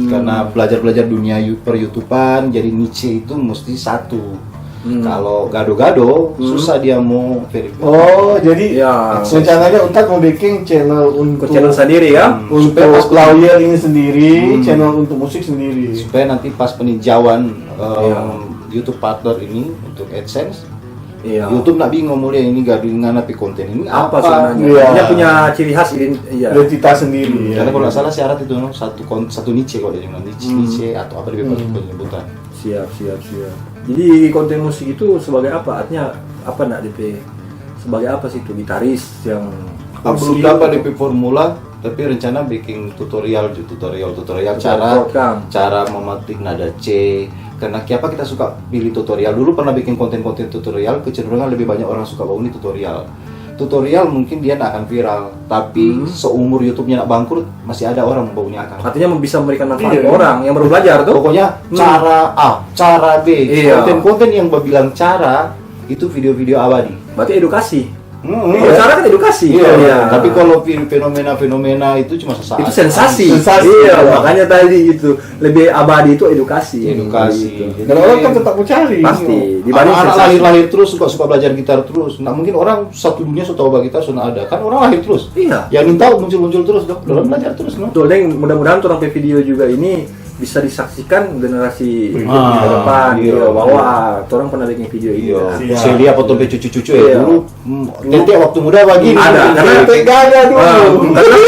Karena belajar dunia per YouTubean, jadi niche itu mesti satu. Kalau gado-gado susah dia mau verifikasi. Oh, jadi Ya. rencananya Untat mau bikin channel untuk Channel sendiri ya? untuk lawyer ini sendiri, channel untuk musik sendiri. Supaya nanti pas peninjauan Iya. YouTube partner ini untuk AdSense, Iya. YouTube nak bingung mulai ini gadingan tapi konten ini Apa apa? sebenarnya? Iya. Dia punya ciri khas ini. Iya. Identitas sendiri. Karena Ya. kalau nggak salah syarat itu no, satu niche kalau dia bilang niche atau apa dia penyebutan. Siap. Jadi konten musik itu sebagai apa? Artinya apa nak DP? Sebagai apa sih itu? Gitaris yang Belum dapat DP formula, tapi rencana bikin tutorial cara memetik nada C. Karena kenapa kita suka pilih tutorial? Dulu pernah bikin konten-konten tutorial, kecenderungan lebih banyak orang suka bau ini tutorial. Tutorial mungkin dia nak akan viral, tapi seumur YouTube-nya nak bangkrut masih ada orang baunya akan. artinya bisa memberikan manfaat Iya. ke orang yang baru belajar tuh. Pokoknya cara A, cara B, Iya. konten-konten yang bilang cara itu video-video abadi. Berarti edukasi. Iya. Cara kan edukasi. Iya. Tapi kalau fenomena-fenomena itu cuma sesaat. itu sensasi. Sensasi. Iya, Iya. makanya tadi itu lebih abadi itu edukasi. Edukasi. Gitu. Dan orang kan tetap mencari. Pasti. Dibanding Anak-anak sensasi. lahir terus suka belajar gitar terus. Nah mungkin orang satu dunia sudah tahu gitar sudah ada. Kan orang lahir terus. Iya. Yang ingin tahu muncul terus dong. Dalam belajar terus, no? Betul, Deng. Mudah-mudahan orang video juga ini bisa disaksikan generasi ke depan. iya. Iya, bahwa orang pernah bikin video ini. Iya. Siap. Saya lihat foto cucu-cucu Iya. ya dulu. Nanti waktu muda begini. Ada, karena Gak ada dulu. karena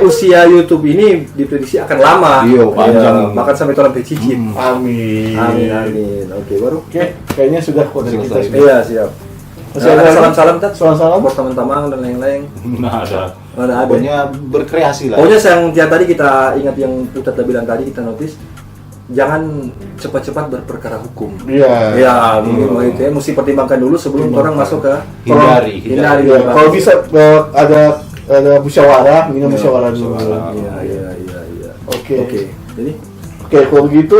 usia YouTube ini diprediksi akan lama. Iya, panjang. Bahkan sampai orang pecicit. Amin. Amin. Oke, baru. Oke, kayaknya sudah kok dari kita. Selesai. Iya, siap. Masih Ada ada salam-salam Tat? Salam-salam. Buat teman-teman dan lain-lain. Nah, ada. Ada. Pokoknya berkreasi lah. Pokoknya yang tadi kita ingat yang Utat bilang tadi, kita notice jangan cepat-cepat berperkara hukum. Iya. Ya, mungkin begitu ya. Mesti pertimbangkan dulu sebelum orang masuk ke Hindari. hindari. Ya, kalau bisa ada musyawarah, minum musyawarah dulu. Iya. Oke. Oke. Jadi Oke, kalau begitu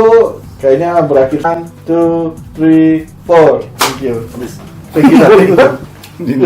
kayaknya berakhir 1, 2, 3, 4. Thank you. Thank you.